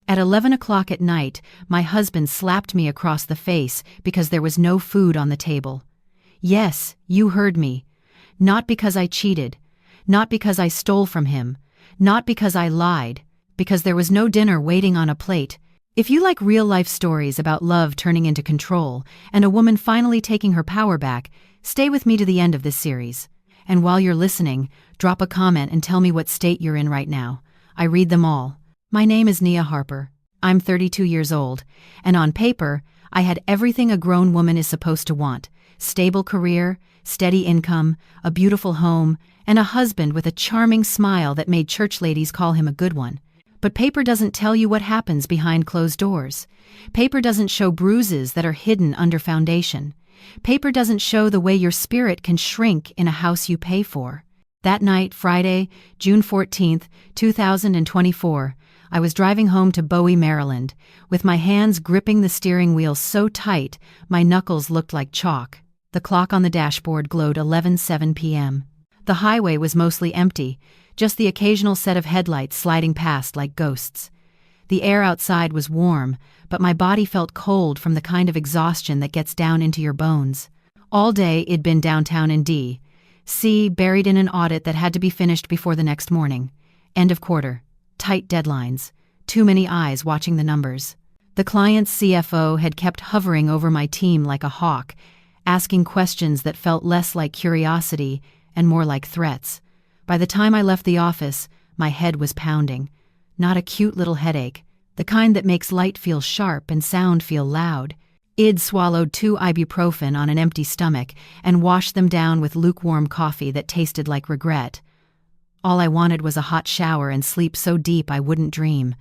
At 11 o'clock at night, my husband slapped me across the face because there was no food on the table. Yes, you heard me. Not because I cheated. Not because I stole from him. Not because I lied. Because there was no dinner waiting on a plate. If you like real-life stories about love turning into control and a woman finally taking her power back, stay with me to the end of this series. And while you're listening, drop a comment and tell me what state you're in right now. I read them all. My name is Nia Harper. I'm 32 years old, and on paper, I had everything a grown woman is supposed to want: stable career, steady income, a beautiful home, and a husband with a charming smile that made church ladies call him a good one. But paper doesn't tell you what happens behind closed doors. Paper doesn't show bruises that are hidden under foundation. Paper doesn't show the way your spirit can shrink in a house you pay for. That night, Friday, June 14th, 2024, I was driving home to Bowie, Maryland, with my hands gripping the steering wheel so tight my knuckles looked like chalk. The clock on the dashboard glowed 11:07 p.m. The highway was mostly empty, just the occasional set of headlights sliding past like ghosts. The air outside was warm, but my body felt cold from the kind of exhaustion that gets down into your bones. All day it'd been downtown in D.C., buried in an audit that had to be finished before the next morning. End of quarter. Tight deadlines. Too many eyes watching the numbers. The client's CFO had kept hovering over my team like a hawk, asking questions that felt less like curiosity and more like threats. By the time I left the office, my head was pounding. Not a cute little headache, the kind that makes light feel sharp and sound feel loud. I'd swallowed 2 ibuprofen on an empty stomach and washed them down with lukewarm coffee that tasted like regret. All I wanted was a hot shower and sleep so deep I wouldn't dream.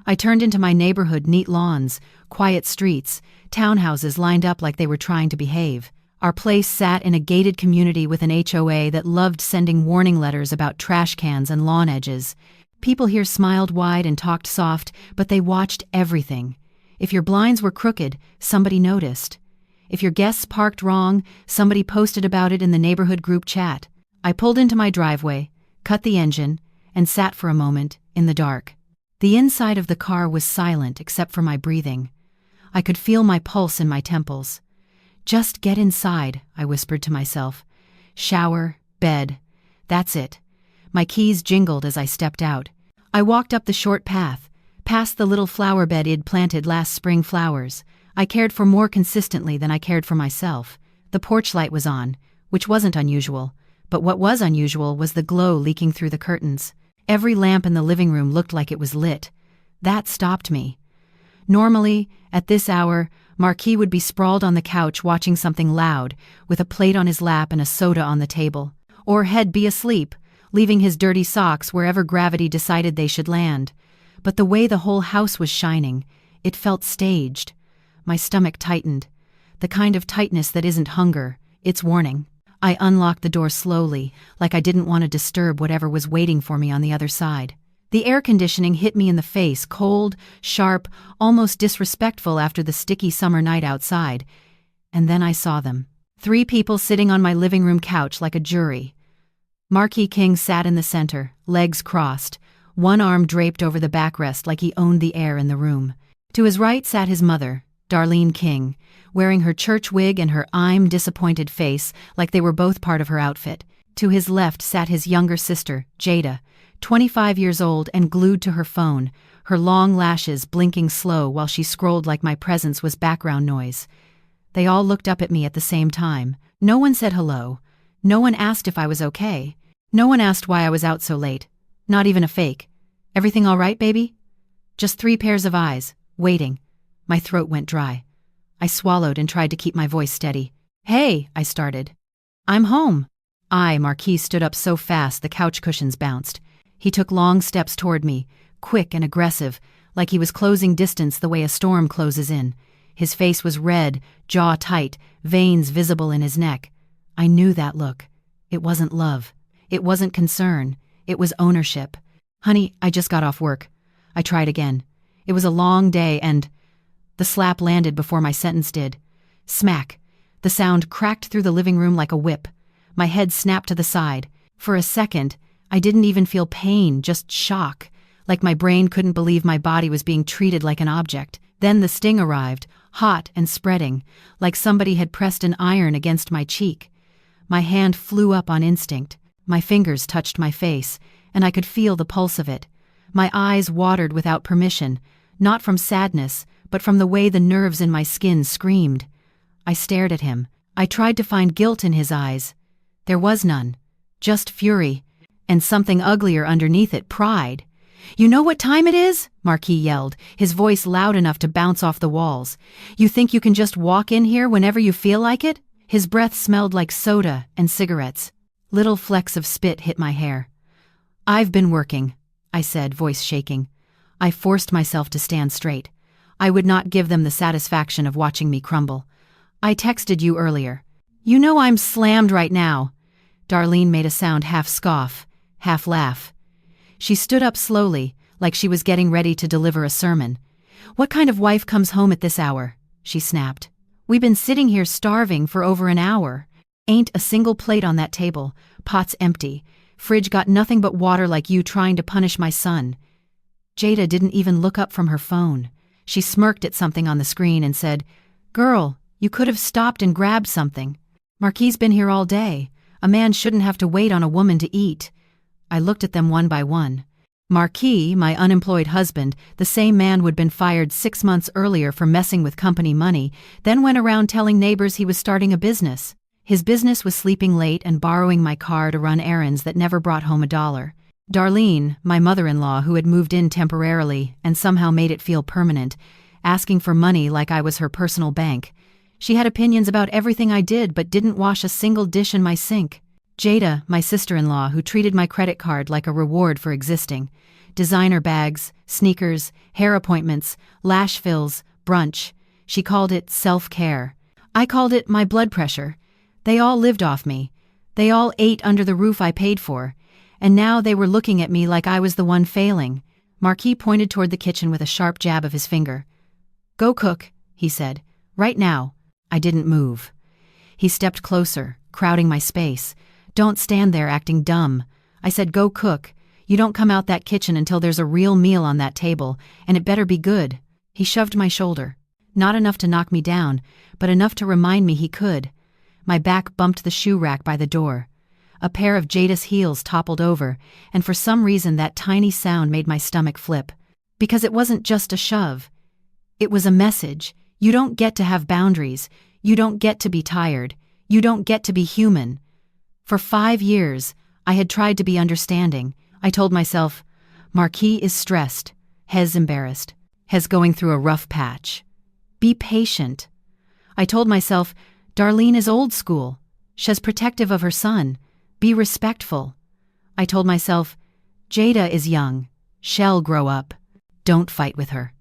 I turned into my neighborhood: neat lawns, quiet streets, townhouses lined up like they were trying to behave. Our place sat in a gated community with an HOA that loved sending warning letters about trash cans and lawn edges. People here smiled wide and talked soft, but they watched everything. If your blinds were crooked, somebody noticed. If your guests parked wrong, somebody posted about it in the neighborhood group chat. I pulled into my driveway, cut the engine, and sat for a moment, in the dark. The inside of the car was silent except for my breathing. I could feel my pulse in my temples. Just get inside, I whispered to myself. Shower, bed. That's it. My keys jingled as I stepped out. I walked up the short path, past the little flower bed I'd planted last spring flowers. I cared for more consistently than I cared for myself. The porch light was on, which wasn't unusual, but what was unusual was the glow leaking through the curtains. Every lamp in the living room looked like it was lit. That stopped me. Normally, at this hour, Marquis would be sprawled on the couch watching something loud, with a plate on his lap and a soda on the table. Or he'd be asleep, leaving his dirty socks wherever gravity decided they should land. But the way the whole house was shining, it felt staged. My stomach tightened. The kind of tightness that isn't hunger, it's warning. I unlocked the door slowly, like I didn't want to disturb whatever was waiting for me on the other side. The air conditioning hit me in the face, cold, sharp, almost disrespectful after the sticky summer night outside. And then I saw them. 3 people sitting on my living room couch like a jury. Marquis King sat in the center, legs crossed, one arm draped over the backrest like he owned the air in the room. To his right sat his mother, Darlene King, wearing her church wig and her I'm disappointed face like they were both part of her outfit. To his left sat his younger sister, Jada, 25 years old and glued to her phone, her long lashes blinking slow while she scrolled like my presence was background noise. They all looked up at me at the same time. No one said hello. No one asked if I was okay. No one asked why I was out so late. Not even a fake. Everything all right, baby? Just 3 pairs of eyes, waiting. My throat went dry. I swallowed and tried to keep my voice steady. Hey, I started. I'm home. Marquis stood up so fast the couch cushions bounced. He took long steps toward me, quick and aggressive, like he was closing distance the way a storm closes in. His face was red, jaw tight, veins visible in his neck. I knew that look. It wasn't love. It wasn't concern. It was ownership. Honey, I just got off work. I tried again. It was a long day and... The slap landed before my sentence did. Smack. The sound cracked through the living room like a whip. My head snapped to the side. For a second, I didn't even feel pain, just shock, like my brain couldn't believe my body was being treated like an object. Then the sting arrived, hot and spreading, like somebody had pressed an iron against my cheek. My hand flew up on instinct. My fingers touched my face, and I could feel the pulse of it. My eyes watered without permission, not from sadness, but from the way the nerves in my skin screamed. I stared at him. I tried to find guilt in his eyes. There was none. Just fury, and something uglier underneath it, pride. "You know what time it is?" Marquis yelled, his voice loud enough to bounce off the walls. "You think you can just walk in here whenever you feel like it?" His breath smelled like soda and cigarettes. Little flecks of spit hit my hair. "I've been working," I said, voice shaking. I forced myself to stand straight. I would not give them the satisfaction of watching me crumble. "I texted you earlier. You know I'm slammed right now." Darlene made a sound half scoff, half laugh. She stood up slowly, like she was getting ready to deliver a sermon. "What kind of wife comes home at this hour?" she snapped. "We've been sitting here starving for over an hour. Ain't a single plate on that table, pots empty, fridge got nothing but water like you trying to punish my son." Jada didn't even look up from her phone. She smirked at something on the screen and said, "Girl, you could have stopped and grabbed something. Marquis been here all day. A man shouldn't have to wait on a woman to eat." I looked at them one by one. Marquis, my unemployed husband, the same man who'd been fired 6 months earlier for messing with company money, then went around telling neighbors he was starting a business. His business was sleeping late and borrowing my car to run errands that never brought home $1. Darlene, my mother-in-law who had moved in temporarily and somehow made it feel permanent, asking for money like I was her personal bank. She had opinions about everything I did but didn't wash a single dish in my sink. Jada, my sister-in-law, who treated my credit card like a reward for existing. Designer bags, sneakers, hair appointments, lash fills, brunch. She called it self-care. I called it my blood pressure. They all lived off me. They all ate under the roof I paid for. And now they were looking at me like I was the one failing. Marquis pointed toward the kitchen with a sharp jab of his finger. "Go cook," he said. "Right now." I didn't move. He stepped closer, crowding my space. "Don't stand there acting dumb." I said, "Go cook. You don't come out that kitchen until there's a real meal on that table, and it better be good." He shoved my shoulder. Not enough to knock me down, but enough to remind me he could. My back bumped the shoe rack by the door. A pair of Jada's heels toppled over, and for some reason that tiny sound made my stomach flip. Because it wasn't just a shove. It was a message. You don't get to have boundaries. You don't get to be tired. You don't get to be human. For 5 years, I had tried to be understanding. I told myself, Marquis is stressed, Hez embarrassed, Hez going through a rough patch. Be patient. I told myself, Darlene is old school. She's protective of her son. Be respectful. I told myself, Jada is young. She'll grow up. Don't fight with her.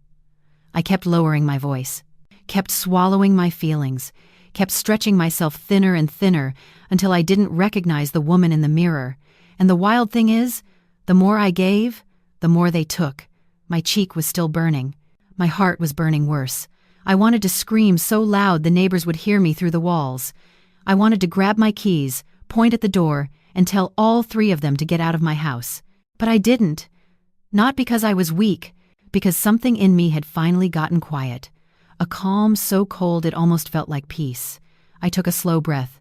I kept lowering my voice, kept swallowing my feelings, kept stretching myself thinner and thinner until I didn't recognize the woman in the mirror. And the wild thing is, the more I gave, the more they took. My cheek was still burning. My heart was burning worse. I wanted to scream so loud the neighbors would hear me through the walls. I wanted to grab my keys, point at the door, and tell all 3 of them to get out of my house. But I didn't. Not because I was weak, because something in me had finally gotten quiet. A calm so cold it almost felt like peace. I took a slow breath.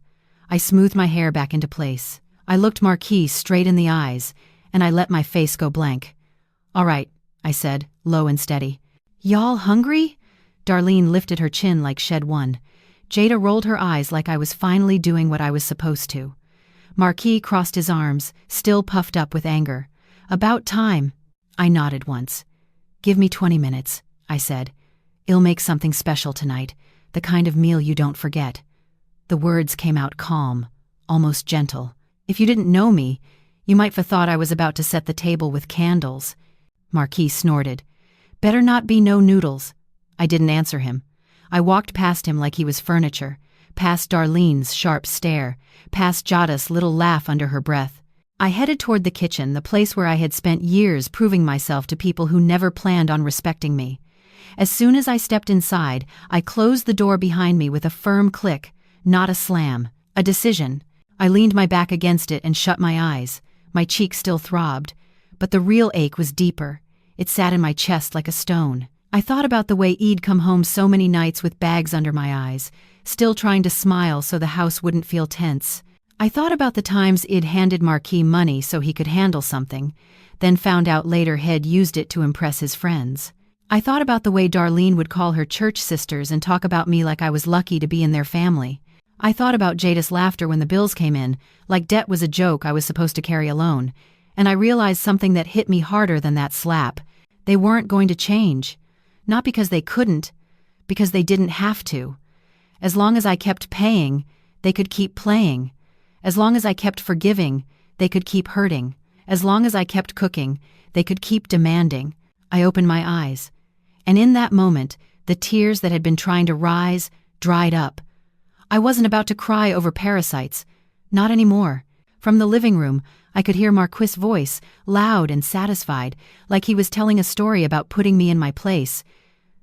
I smoothed my hair back into place. I looked Marquis straight in the eyes, and I let my face go blank. "All right," I said, low and steady. "Y'all hungry?" Darlene lifted her chin like she'd won. Jada rolled her eyes like I was finally doing what I was supposed to. Marquis crossed his arms, still puffed up with anger. "About time." I nodded once. "Give me 20 minutes," I said. "I'll make something special tonight, the kind of meal you don't forget." The words came out calm, almost gentle. If you didn't know me, you might have thought I was about to set the table with candles. Marquis snorted. "Better not be no noodles." I didn't answer him. I walked past him like he was furniture, past Darlene's sharp stare, past Jada's little laugh under her breath. I headed toward the kitchen, the place where I had spent years proving myself to people who never planned on respecting me. As soon as I stepped inside, I closed the door behind me with a firm click, not a slam, a decision. I leaned my back against it and shut my eyes. My cheek still throbbed, but the real ache was deeper. It sat in my chest like a stone. I thought about the way E'd come home so many nights with bags under my eyes, still trying to smile so the house wouldn't feel tense. I thought about the times I'd handed Marquis money so he could handle something, then found out later he'd used it to impress his friends. I thought about the way Darlene would call her church sisters and talk about me like I was lucky to be in their family. I thought about Jada's laughter when the bills came in, like debt was a joke I was supposed to carry alone, and I realized something that hit me harder than that slap. They weren't going to change. Not because they couldn't, because they didn't have to. As long as I kept paying, they could keep playing. As long as I kept forgiving, they could keep hurting. As long as I kept cooking, they could keep demanding. I opened my eyes, and in that moment, the tears that had been trying to rise dried up. I wasn't about to cry over parasites. Not anymore. From the living room, I could hear Marquis' voice, loud and satisfied, like he was telling a story about putting me in my place.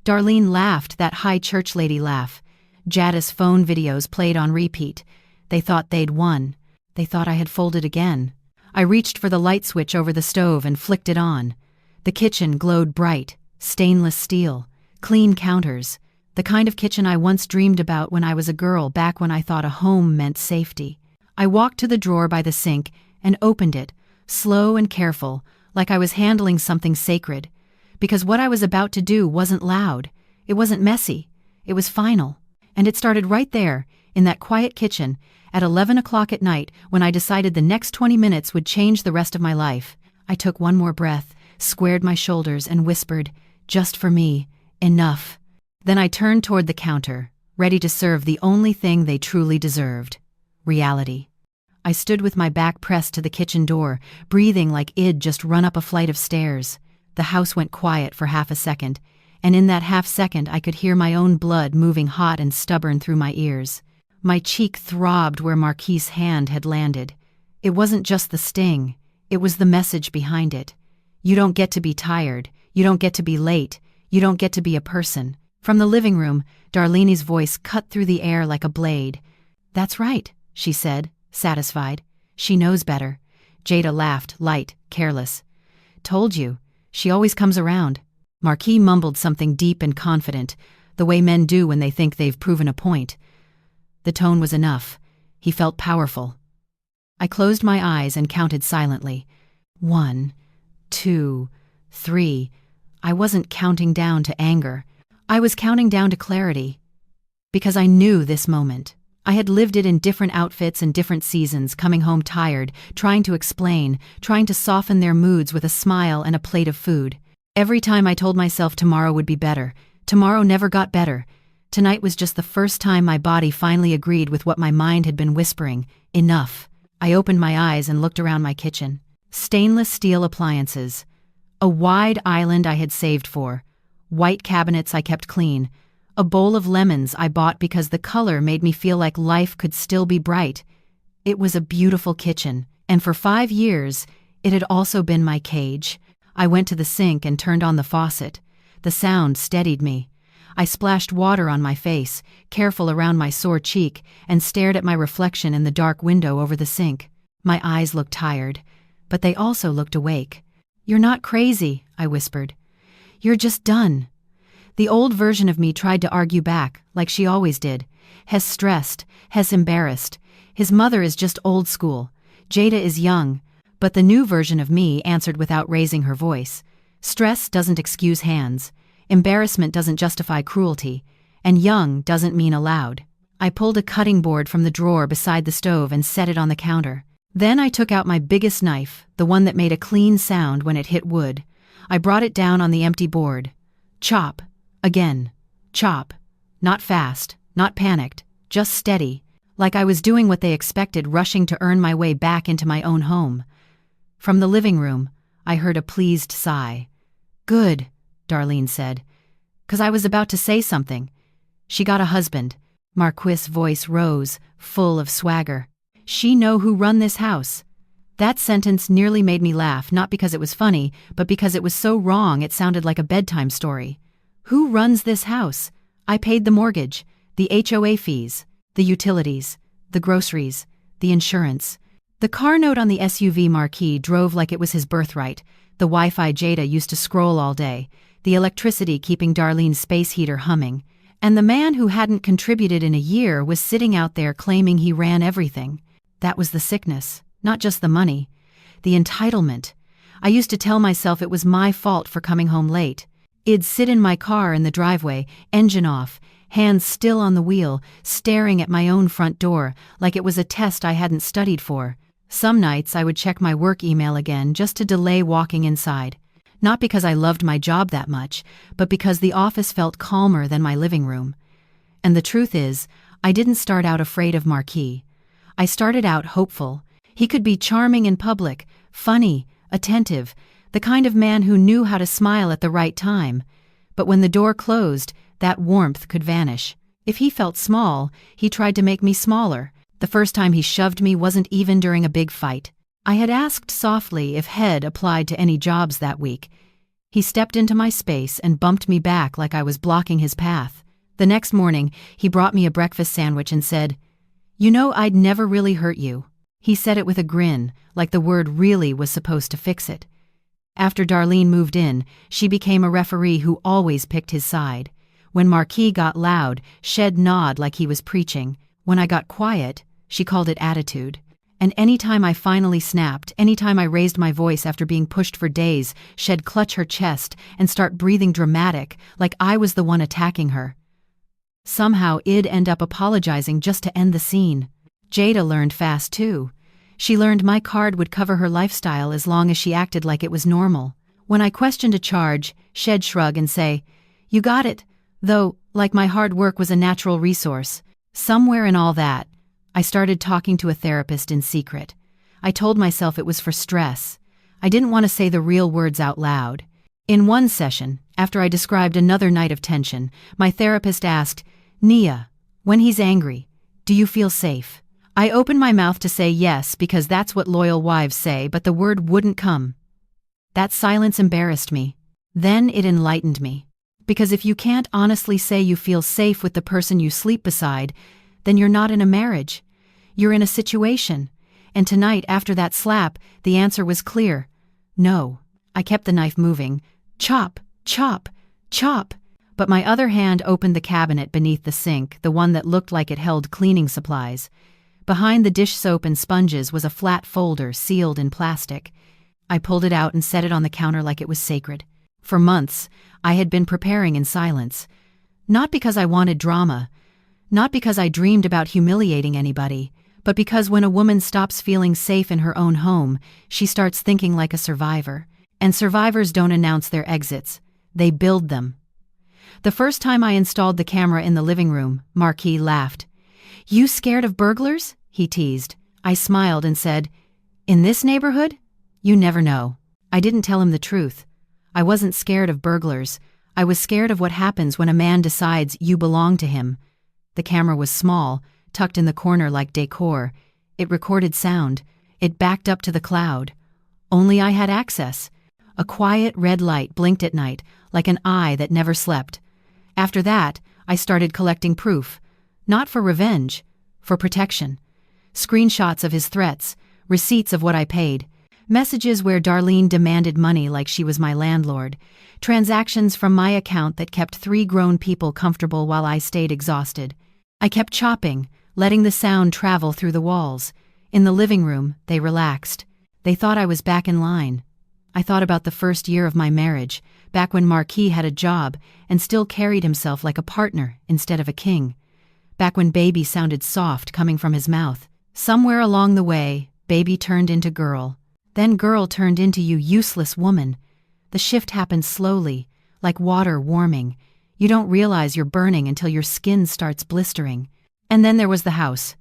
Darlene laughed, that high church lady laugh. Jada's phone videos played on repeat. They thought they'd won. They thought I had folded again. I reached for the light switch over the stove and flicked it on. The kitchen glowed bright, stainless steel, clean counters, the kind of kitchen I once dreamed about when I was a girl, back when I thought a home meant safety. I walked to the drawer by the sink and opened it, slow and careful, like I was handling something sacred. Because what I was about to do wasn't loud, it wasn't messy, it was final. And it started right there, in that quiet kitchen, at 11 o'clock at night, when I decided the next 20 minutes would change the rest of my life. I took one more breath, squared my shoulders, and whispered, "Just for me, enough." Then I turned toward the counter, ready to serve the only thing they truly deserved: reality. I stood with my back pressed to the kitchen door, breathing like I'd just run up a flight of stairs. The house went quiet for half a second, and in that half second I could hear my own blood moving hot and stubborn through my ears. My cheek throbbed where Marquis' hand had landed. It wasn't just the sting, it was the message behind it. You don't get to be tired, you don't get to be late, you don't get to be a person. From the living room, Darlene's voice cut through the air like a blade. "That's right," she said, satisfied. "She knows better." Jada laughed, light, careless. "Told you. She always comes around." Marquis mumbled something deep and confident, the way men do when they think they've proven a point. The tone was enough. He felt powerful. I closed my eyes and counted silently. 1, 2, 3. I wasn't counting down to anger. I was counting down to clarity. Because I knew this moment. I had lived it in different outfits and different seasons, coming home tired, trying to explain, trying to soften their moods with a smile and a plate of food. Every time I told myself tomorrow would be better, tomorrow never got better. Tonight was just the first time my body finally agreed with what my mind had been whispering: enough. I opened my eyes and looked around my kitchen. Stainless steel appliances. A wide island I had saved for. White cabinets I kept clean. A bowl of lemons I bought because the color made me feel like life could still be bright. It was a beautiful kitchen, and for 5 years, it had also been my cage. I went to the sink and turned on the faucet. The sound steadied me. I splashed water on my face, careful around my sore cheek, and stared at my reflection in the dark window over the sink. My eyes looked tired, but they also looked awake. "You're not crazy," I whispered. "You're just done." The old version of me tried to argue back, like she always did. Hes stressed, Hes embarrassed. His mother is just old school. Jada is young. But the new version of me answered without raising her voice. Stress doesn't excuse hands. Embarrassment doesn't justify cruelty. And young doesn't mean allowed. I pulled a cutting board from the drawer beside the stove and set it on the counter. Then I took out my biggest knife, the one that made a clean sound when it hit wood. I brought it down on the empty board. Chop. Again. Chop. Not fast, not panicked, just steady, like I was doing what they expected, rushing to earn my way back into my own home. From the living room, I heard a pleased sigh. "Good," Darlene said, "'cause I was about to say something. She got a husband." Marquis' voice rose, full of swagger. "She know who run this house." That sentence nearly made me laugh, not because it was funny, but because it was so wrong it sounded like a bedtime story. Who runs this house? I paid the mortgage, the HOA fees, the utilities, the groceries, the insurance. The car note on the SUV Marquis drove like it was his birthright, The Wi-Fi Jada used to scroll all day, the electricity keeping Darlene's space heater humming, and the man who hadn't contributed in a year was sitting out there claiming he ran everything. That was the sickness, not just the money. The entitlement. I used to tell myself it was my fault for coming home late. I'd sit in my car in the driveway, engine off, hands still on the wheel, staring at my own front door like it was a test I hadn't studied for. Some nights I would check my work email again just to delay walking inside. Not because I loved my job that much, but because the office felt calmer than my living room. And the truth is, I didn't start out afraid of Marquis. I started out hopeful. He could be charming in public, funny, attentive, the kind of man who knew how to smile at the right time. But when the door closed, that warmth could vanish. If he felt small, he tried to make me smaller. The first time he shoved me wasn't even during a big fight. I had asked softly if head applied to any jobs that week. He stepped into my space and bumped me back like I was blocking his path. The next morning, he brought me a breakfast sandwich and said, "You know, I'd never really hurt you." He said it with a grin, like the word really was supposed to fix it. After Darlene moved in, she became a referee who always picked his side. When Marquis got loud, Shed nodded like he was preaching. When I got quiet, she called it attitude. And anytime I finally snapped, anytime I raised my voice after being pushed for days, Shed clutch her chest and start breathing dramatic, like I was the one attacking her. Somehow I'd end up apologizing just to end the scene. Jada learned fast too. She learned my card would cover her lifestyle as long as she acted like it was normal. When I questioned a charge, Shed shrug and say, "You got it," though, like my hard work was a natural resource. Somewhere in all that, I started talking to a therapist in secret. I told myself it was for stress. I didn't want to say the real words out loud. In one session, after I described another night of tension, my therapist asked, "Nia, when he's angry, do you feel safe?" I opened my mouth to say yes because that's what loyal wives say, but the word wouldn't come. That silence embarrassed me. Then it enlightened me. Because if you can't honestly say you feel safe with the person you sleep beside, then you're not in a marriage. You're in a situation. And tonight, after that slap, the answer was clear. No. I kept the knife moving. Chop, chop, chop. But my other hand opened the cabinet beneath the sink, the one that looked like it held cleaning supplies. Behind the dish soap and sponges was a flat folder sealed in plastic. I pulled it out and set it on the counter like it was sacred. For months, I had been preparing in silence. Not because I wanted drama, not because I dreamed about humiliating anybody, but because when a woman stops feeling safe in her own home, she starts thinking like a survivor. And survivors don't announce their exits, they build them. The first time I installed the camera in the living room, Marquis laughed. "You scared of burglars?" he teased. I smiled and said, "In this neighborhood? You never know." I didn't tell him the truth. I wasn't scared of burglars. I was scared of what happens when a man decides you belong to him. The camera was small, tucked in the corner like decor. It recorded sound. It backed up to the cloud. Only I had access. A quiet red light blinked at night, like an eye that never slept. After that, I started collecting proof. Not for revenge, for protection. Screenshots of his threats, receipts of what I paid, messages where Darlene demanded money like she was my landlord, transactions from my account that kept 3 grown people comfortable while I stayed exhausted. I kept chopping, letting the sound travel through the walls. In the living room, they relaxed. They thought I was back in line. I thought about the first year of my marriage, back when Marquis had a job and still carried himself like a partner instead of a king. Back when baby sounded soft coming from his mouth. Somewhere along the way, baby turned into girl. Then girl turned into you useless woman. The shift happened slowly, like water warming. You don't realize you're burning until your skin starts blistering. And then there was the house.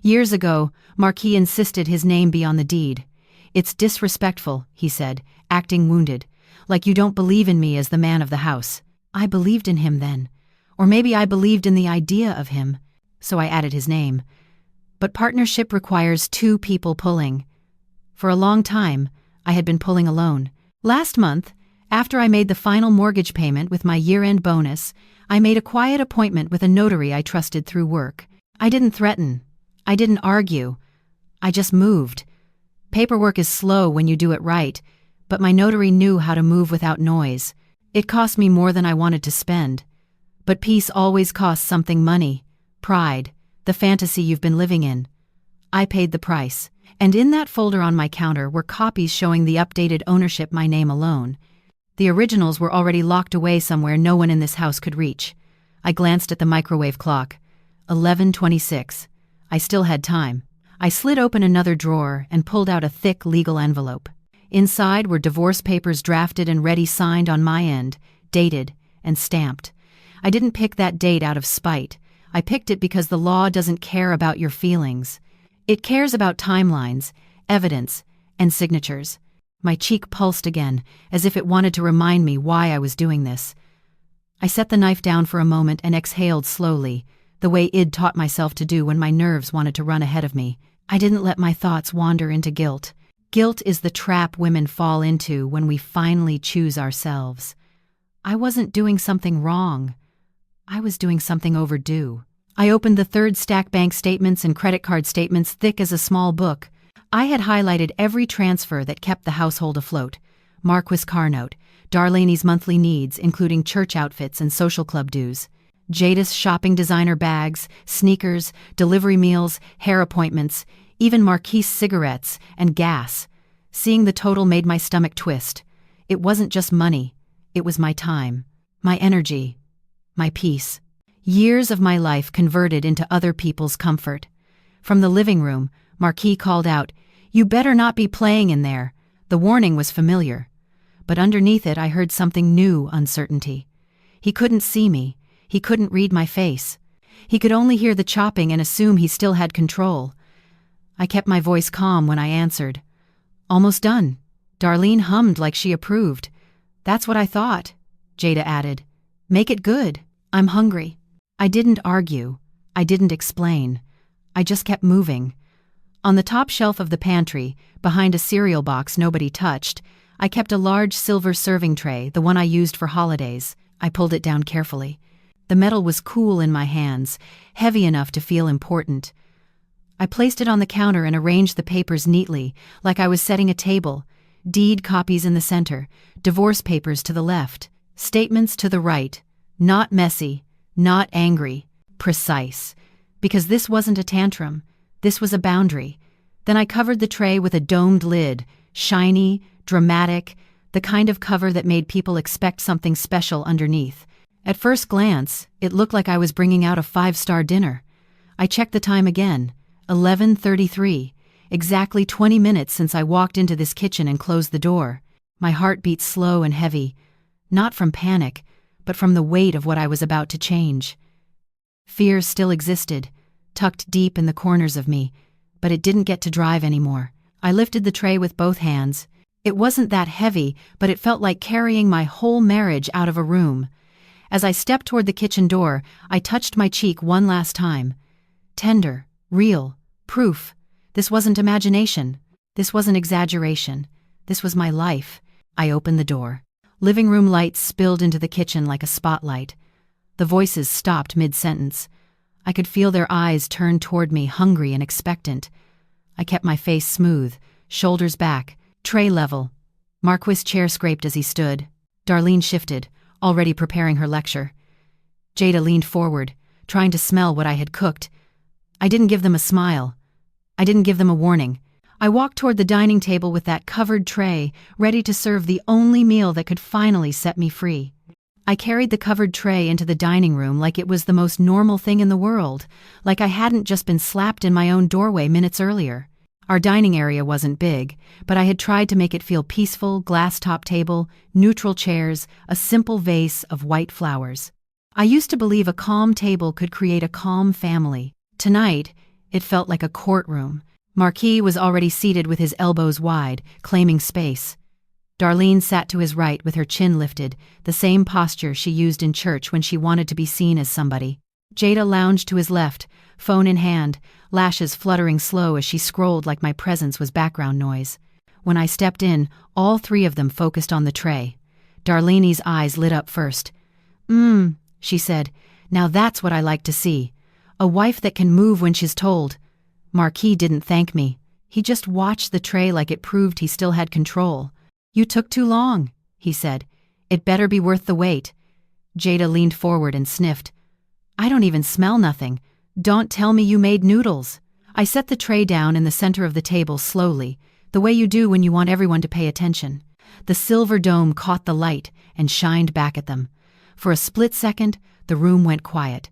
Years ago, Marquis insisted his name be on the deed. "It's disrespectful," he said, acting wounded. "Like you don't believe in me as the man of the house." I believed in him then. Or maybe I believed in the idea of him. So I added his name. But partnership requires 2 people pulling. For a long time, I had been pulling alone. Last month, after I made the final mortgage payment with my year-end bonus, I made a quiet appointment with a notary I trusted through work. I didn't threaten. I didn't argue. I just moved. Paperwork is slow when you do it right, But my notary knew how to move without noise. It cost me more than I wanted to spend. But peace always costs something: money, pride, the fantasy you've been living in. I paid the price. And in that folder on my counter were copies showing the updated ownership, my name alone. The originals were already locked away somewhere no one in this house could reach. I glanced at the microwave clock. 11:26. I still had time. I slid open another drawer and pulled out a thick legal envelope. Inside were divorce papers drafted and ready, signed on my end, dated, and stamped. I didn't pick that date out of spite. I picked it because the law doesn't care about your feelings. It cares about timelines, evidence, and signatures. My cheek pulsed again, as if it wanted to remind me why I was doing this. I set the knife down for a moment and exhaled slowly, the way I'd taught myself to do when my nerves wanted to run ahead of me. I didn't let my thoughts wander into guilt. Guilt is the trap women fall into when we finally choose ourselves. I wasn't doing something wrong. I was doing something overdue. I opened the third stack: bank statements and credit card statements, thick as a small book. I had highlighted every transfer that kept the household afloat: Marquis car note, Darlene's monthly needs, including church outfits and social club dues, Jadis shopping designer bags, sneakers, delivery meals, hair appointments, even Marquis cigarettes and gas. Seeing the total made my stomach twist. It wasn't just money. It was my time, my energy, my peace. Years of my life converted into other people's comfort. From the living room, Marquis called out, "You better not be playing in there." The warning was familiar. But underneath it I heard something new: uncertainty. He couldn't see me. He couldn't read my face. He could only hear the chopping and assume he still had control. I kept my voice calm when I answered. "Almost done." Darlene hummed like she approved. "That's what I thought," Jada added. "Make it good. I'm hungry." I didn't argue. I didn't explain. I just kept moving. On the top shelf of the pantry, behind a cereal box nobody touched, I kept a large silver serving tray, the one I used for holidays. I pulled it down carefully. The metal was cool in my hands, heavy enough to feel important. I placed it on the counter and arranged the papers neatly, like I was setting a table. Deed copies in the center, divorce papers to the left, statements to the right. Not messy, not angry, precise. Because this wasn't a tantrum. This was a boundary. Then I covered the tray with a domed lid, shiny, dramatic, the kind of cover that made people expect something special underneath. At first glance, it looked like I was bringing out a 5-star dinner. I checked the time again. 11:33. Exactly 20 minutes since I walked into this kitchen and closed the door. My heart beat slow and heavy. Not from panic, but from the weight of what I was about to change. Fear still existed, tucked deep in the corners of me, but it didn't get to drive anymore. I lifted the tray with both hands. It wasn't that heavy, but it felt like carrying my whole marriage out of a room. As I stepped toward the kitchen door, I touched my cheek one last time. Tender, real, proof. This wasn't imagination. This wasn't exaggeration. This was my life. I opened the door. Living room lights spilled into the kitchen like a spotlight. The voices stopped mid-sentence. I could feel their eyes turn toward me, hungry and expectant. I kept my face smooth, shoulders back, tray level. Marquis' chair scraped as he stood. Darlene shifted, already preparing her lecture. Jada leaned forward, trying to smell what I had cooked. I didn't give them a smile. I didn't give them a warning. I walked toward the dining table with that covered tray, ready to serve the only meal that could finally set me free. I carried the covered tray into the dining room like it was the most normal thing in the world, like I hadn't just been slapped in my own doorway minutes earlier. Our dining area wasn't big, but I had tried to make it feel peaceful: glass-top table, neutral chairs, a simple vase of white flowers. I used to believe a calm table could create a calm family. Tonight, it felt like a courtroom. Marquis was already seated with his elbows wide, claiming space. Darlene sat to his right with her chin lifted, the same posture she used in church when she wanted to be seen as somebody. Jada lounged to his left, phone in hand, lashes fluttering slow as she scrolled like my presence was background noise. When I stepped in, all three of them focused on the tray. Darlene's eyes lit up first. She said, "Now that's what I like to see. A wife that can move when she's told." Marquis didn't thank me. He just watched the tray like it proved he still had control. You took too long, he said. It better be worth the wait. Jada leaned forward and sniffed. I don't even smell nothing. Don't tell me you made noodles. I set the tray down in the center of the table slowly, the way you do when you want everyone to pay attention. The silver dome caught the light and shined back at them. For a split second, the room went quiet.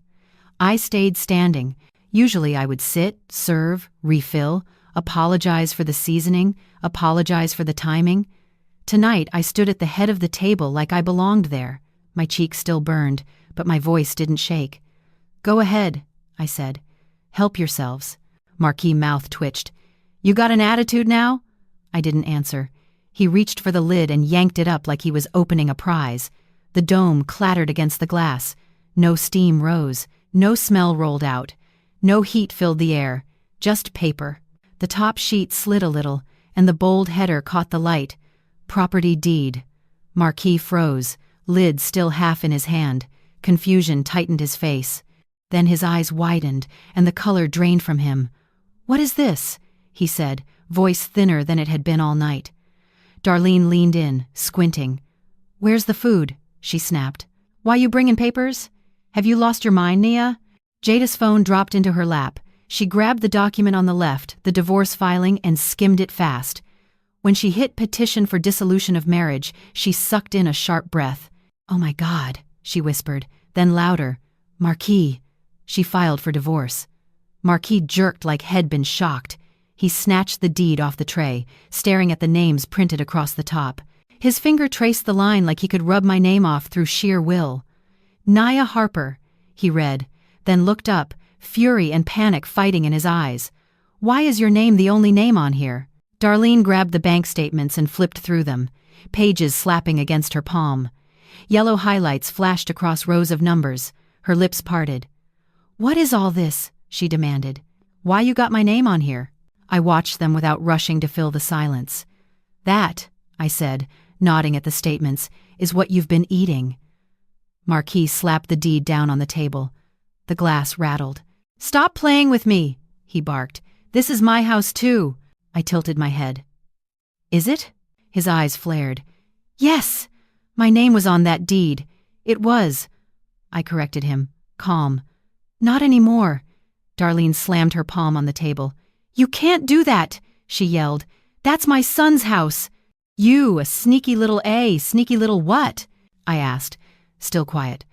I stayed standing. Usually I would sit, serve, refill, apologize for the seasoning, apologize for the timing. Tonight I stood at the head of the table like I belonged there. My cheeks still burned, but my voice didn't shake. Go ahead, I said. Help yourselves. Marquis' mouth twitched. You got an attitude now? I didn't answer. He reached for the lid and yanked it up like he was opening a prize. The dome clattered against the glass. No steam rose. No smell rolled out. No heat filled the air. Just paper. The top sheet slid a little, and the bold header caught the light. Property deed. Marquis froze, lid still half in his hand. Confusion tightened his face. Then his eyes widened, and the color drained from him. What is this? He said, voice thinner than it had been all night. Darlene leaned in, squinting. Where's the food? She snapped. Why you bringin' papers? Have you lost your mind, Nia? Jada's phone dropped into her lap. She grabbed the document on the left, the divorce filing, and skimmed it fast. When she hit petition for dissolution of marriage, she sucked in a sharp breath. Oh my God, she whispered, then louder. Marquis. She filed for divorce. Marquis jerked like he'd been shocked. He snatched the deed off the tray, staring at the names printed across the top. His finger traced the line like he could rub my name off through sheer will. Nia Harper, he read, then looked up, fury and panic fighting in his eyes. Why is your name the only name on here? Darlene grabbed the bank statements and flipped through them, pages slapping against her palm. Yellow highlights flashed across rows of numbers. Her lips parted. What is all this? She demanded. Why you got my name on here? I watched them without rushing to fill the silence. That, I said, nodding at the statements, is what you've been eating. Marquis slapped the deed down on the table. The glass rattled. Stop playing with me, he barked. This is my house too. I tilted my head. Is it? His eyes flared. Yes, my name was on that deed. It was. I corrected him, calm. Not anymore. Darlene slammed her palm on the table. You can't do that, she yelled. That's my son's house. You, a sneaky little sneaky little what? I asked, still quiet.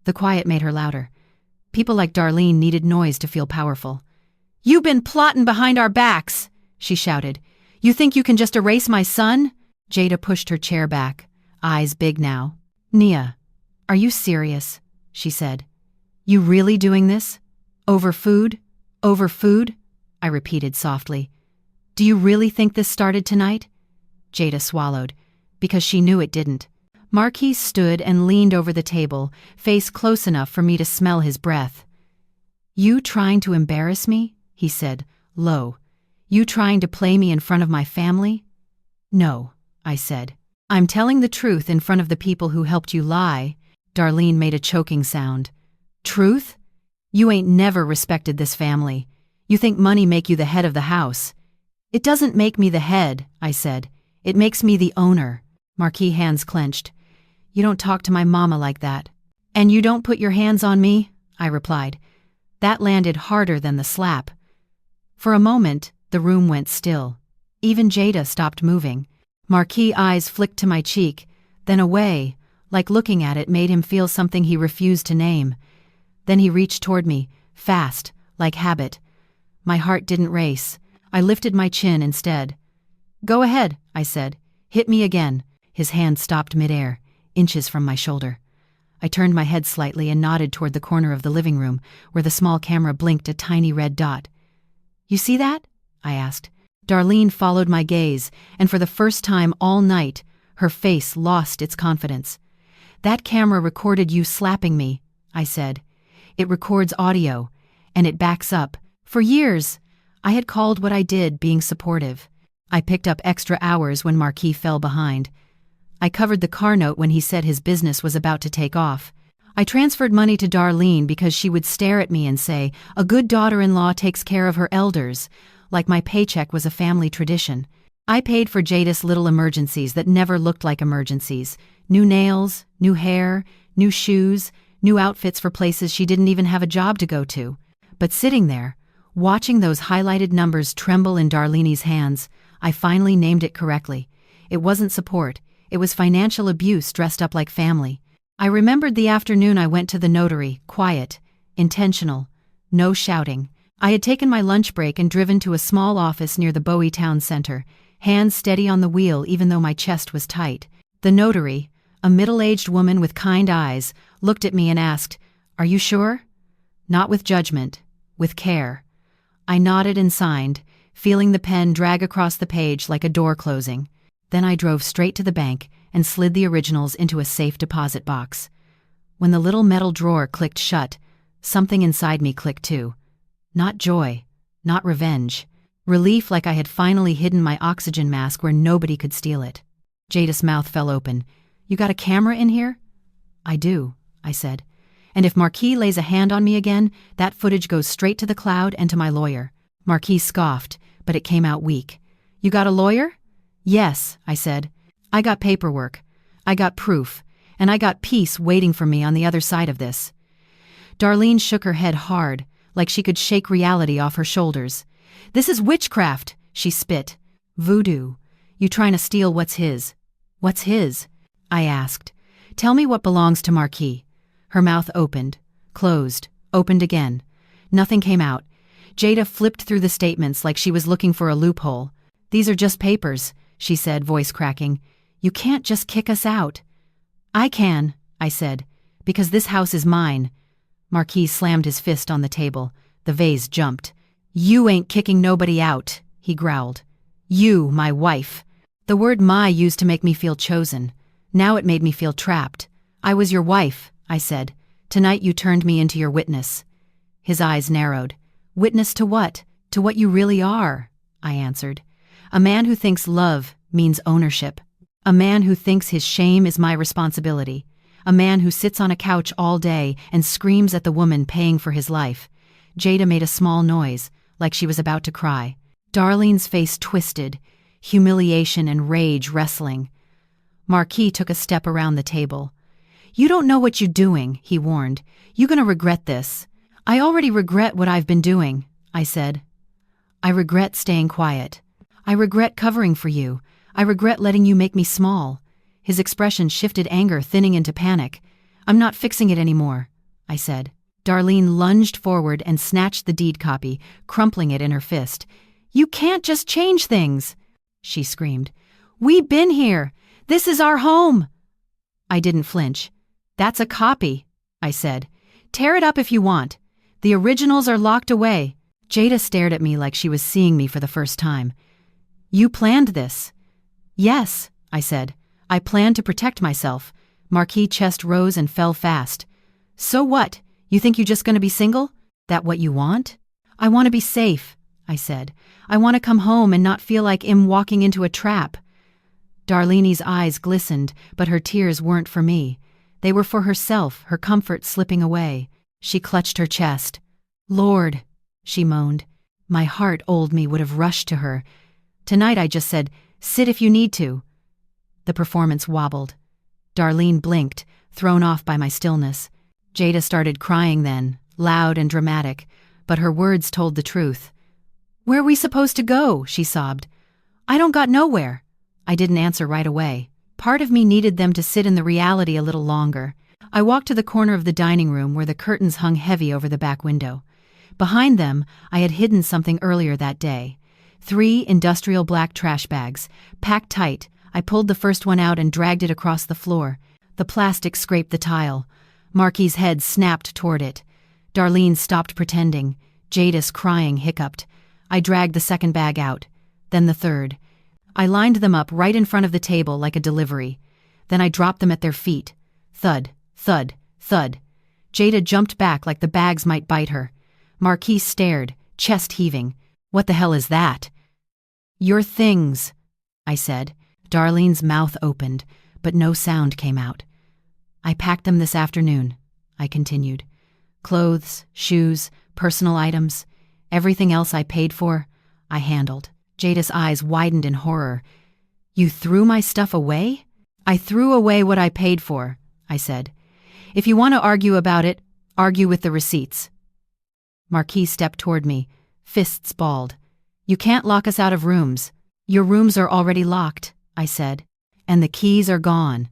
The quiet made her louder. People like Darlene needed noise to feel powerful. You've been plotting behind our backs, she shouted. You think you can just erase my son? Jada pushed her chair back, eyes big now. Nia, are you serious? She said. You really doing this? Over food? Over food? I repeated softly. Do you really think this started tonight? Jada swallowed, because she knew it didn't. Marquis stood and leaned over the table, face close enough for me to smell his breath. You trying to embarrass me? He said, low. You trying to play me in front of my family? No, I said. I'm telling the truth in front of the people who helped you lie. Darlene made a choking sound. Truth? You ain't never respected this family. You think money make you the head of the house. It doesn't make me the head, I said. It makes me the owner. Marquis' hands clenched. You don't talk to my mama like that. And you don't put your hands on me, I replied. That landed harder than the slap. For a moment, the room went still. Even Jada stopped moving. Marquis' eyes flicked to my cheek, then away, like looking at it made him feel something he refused to name. Then he reached toward me, fast, like habit. My heart didn't race. I lifted my chin instead. Go ahead, I said. Hit me again. His hand stopped midair, inches from my shoulder. I turned my head slightly and nodded toward the corner of the living room, where the small camera blinked a tiny red dot. You see that? I asked. Darlene followed my gaze, and for the first time all night, her face lost its confidence. That camera recorded you slapping me, I said. It records audio, and it backs up. For years, I had called what I did being supportive. I picked up extra hours when Marquis fell behind. I covered the car note when he said his business was about to take off. I transferred money to Darlene because she would stare at me and say, a good daughter-in-law takes care of her elders, like my paycheck was a family tradition. I paid for Jadis' little emergencies that never looked like emergencies. New nails, new hair, new shoes, new outfits for places she didn't even have a job to go to. But sitting there, watching those highlighted numbers tremble in Darlene's hands, I finally named it correctly. It wasn't support, it was financial abuse dressed up like family. I remembered the afternoon I went to the notary, quiet, intentional, no shouting. I had taken my lunch break and driven to a small office near the Bowie Town Center, hands steady on the wheel even though my chest was tight. The notary, a middle-aged woman with kind eyes, looked at me and asked, "Are you sure?" Not with judgment, with care. I nodded and signed, feeling the pen drag across the page like a door closing. Then I drove straight to the bank and slid the originals into a safe deposit box. When the little metal drawer clicked shut, something inside me clicked too. Not joy, not revenge. Relief, like I had finally hidden my oxygen mask where nobody could steal it. Jadis' mouth fell open. "You got a camera in here?" "I do," I said. "And if Marquis lays a hand on me again, that footage goes straight to the cloud and to my lawyer." Marquis scoffed, but it came out weak. "You got a lawyer?" "Yes," I said. "I got paperwork. I got proof. And I got peace waiting for me on the other side of this." Darlene shook her head hard, like she could shake reality off her shoulders. "This is witchcraft," she spit. "Voodoo. You trying to steal what's his." "What's his?" I asked. "Tell me what belongs to Marquis." Her mouth opened, closed, opened again. Nothing came out. Jada flipped through the statements like she was looking for a loophole. "These are just papers," she said, voice cracking. "You can't just kick us out." "I can," I said, "because this house is mine." Marquis slammed his fist on the table. The vase jumped. "You ain't kicking nobody out," he growled. "You, my wife." The word "my" used to make me feel chosen. Now it made me feel trapped. "I was your wife," I said. "Tonight you turned me into your witness." His eyes narrowed. "Witness to what? To what you really are," I answered. "A man who thinks love means ownership. A man who thinks his shame is my responsibility. A man who sits on a couch all day and screams at the woman paying for his life." Jada made a small noise, like she was about to cry. Darlene's face twisted, humiliation and rage wrestling. Marquis took a step around the table. "You don't know what you're doing," he warned. "You gonna regret this." "I already regret what I've been doing," I said. "I regret staying quiet. I regret covering for you. I regret letting you make me small." His expression shifted, anger thinning into panic. "I'm not fixing it anymore," I said. Darlene lunged forward and snatched the deed copy, crumpling it in her fist. "You can't just change things," she screamed. "We been here. This is our home." I didn't flinch. "That's a copy," I said. "Tear it up if you want. The originals are locked away." Jada stared at me like she was seeing me for the first time. "You planned this?" "Yes," I said. "I planned to protect myself." Marquis' chest rose and fell fast. "So what? You think you just gonna be single? That what you want?" "I want to be safe," I said. "I want to come home and not feel like I'm walking into a trap." Darlene's eyes glistened, but her tears weren't for me. They were for herself, her comfort slipping away. She clutched her chest. "Lord," she moaned. My heart, old me, would have rushed to her. Tonight I just said, "Sit if you need to." The performance wobbled. Darlene blinked, thrown off by my stillness. Jada started crying then, loud and dramatic, but her words told the truth. "Where are we supposed to go?" she sobbed. "I don't got nowhere." I didn't answer right away. Part of me needed them to sit in the reality a little longer. I walked to the corner of the dining room where the curtains hung heavy over the back window. Behind them, I had hidden something earlier that day. 3 industrial black trash bags, packed tight. I pulled the first one out and dragged it across the floor. The plastic scraped the tile. Marquis' head snapped toward it. Darlene stopped pretending. Jadis, crying, hiccuped. I dragged the second bag out. Then the third. I lined them up right in front of the table like a delivery. Then I dropped them at their feet. Thud, thud, thud. Jada jumped back like the bags might bite her. Marquis stared, chest heaving. "What the hell is that?" "Your things," I said. Darlene's mouth opened, but no sound came out. "I packed them this afternoon," I continued. "Clothes, shoes, personal items, everything else I paid for, I handled." Jada's eyes widened in horror. You threw my stuff away? I threw away what I paid for, I said. If you want to argue about it, argue with the receipts. Marquis stepped toward me, fists balled. You can't lock us out of rooms. Your rooms are already locked, I said. And the keys are gone.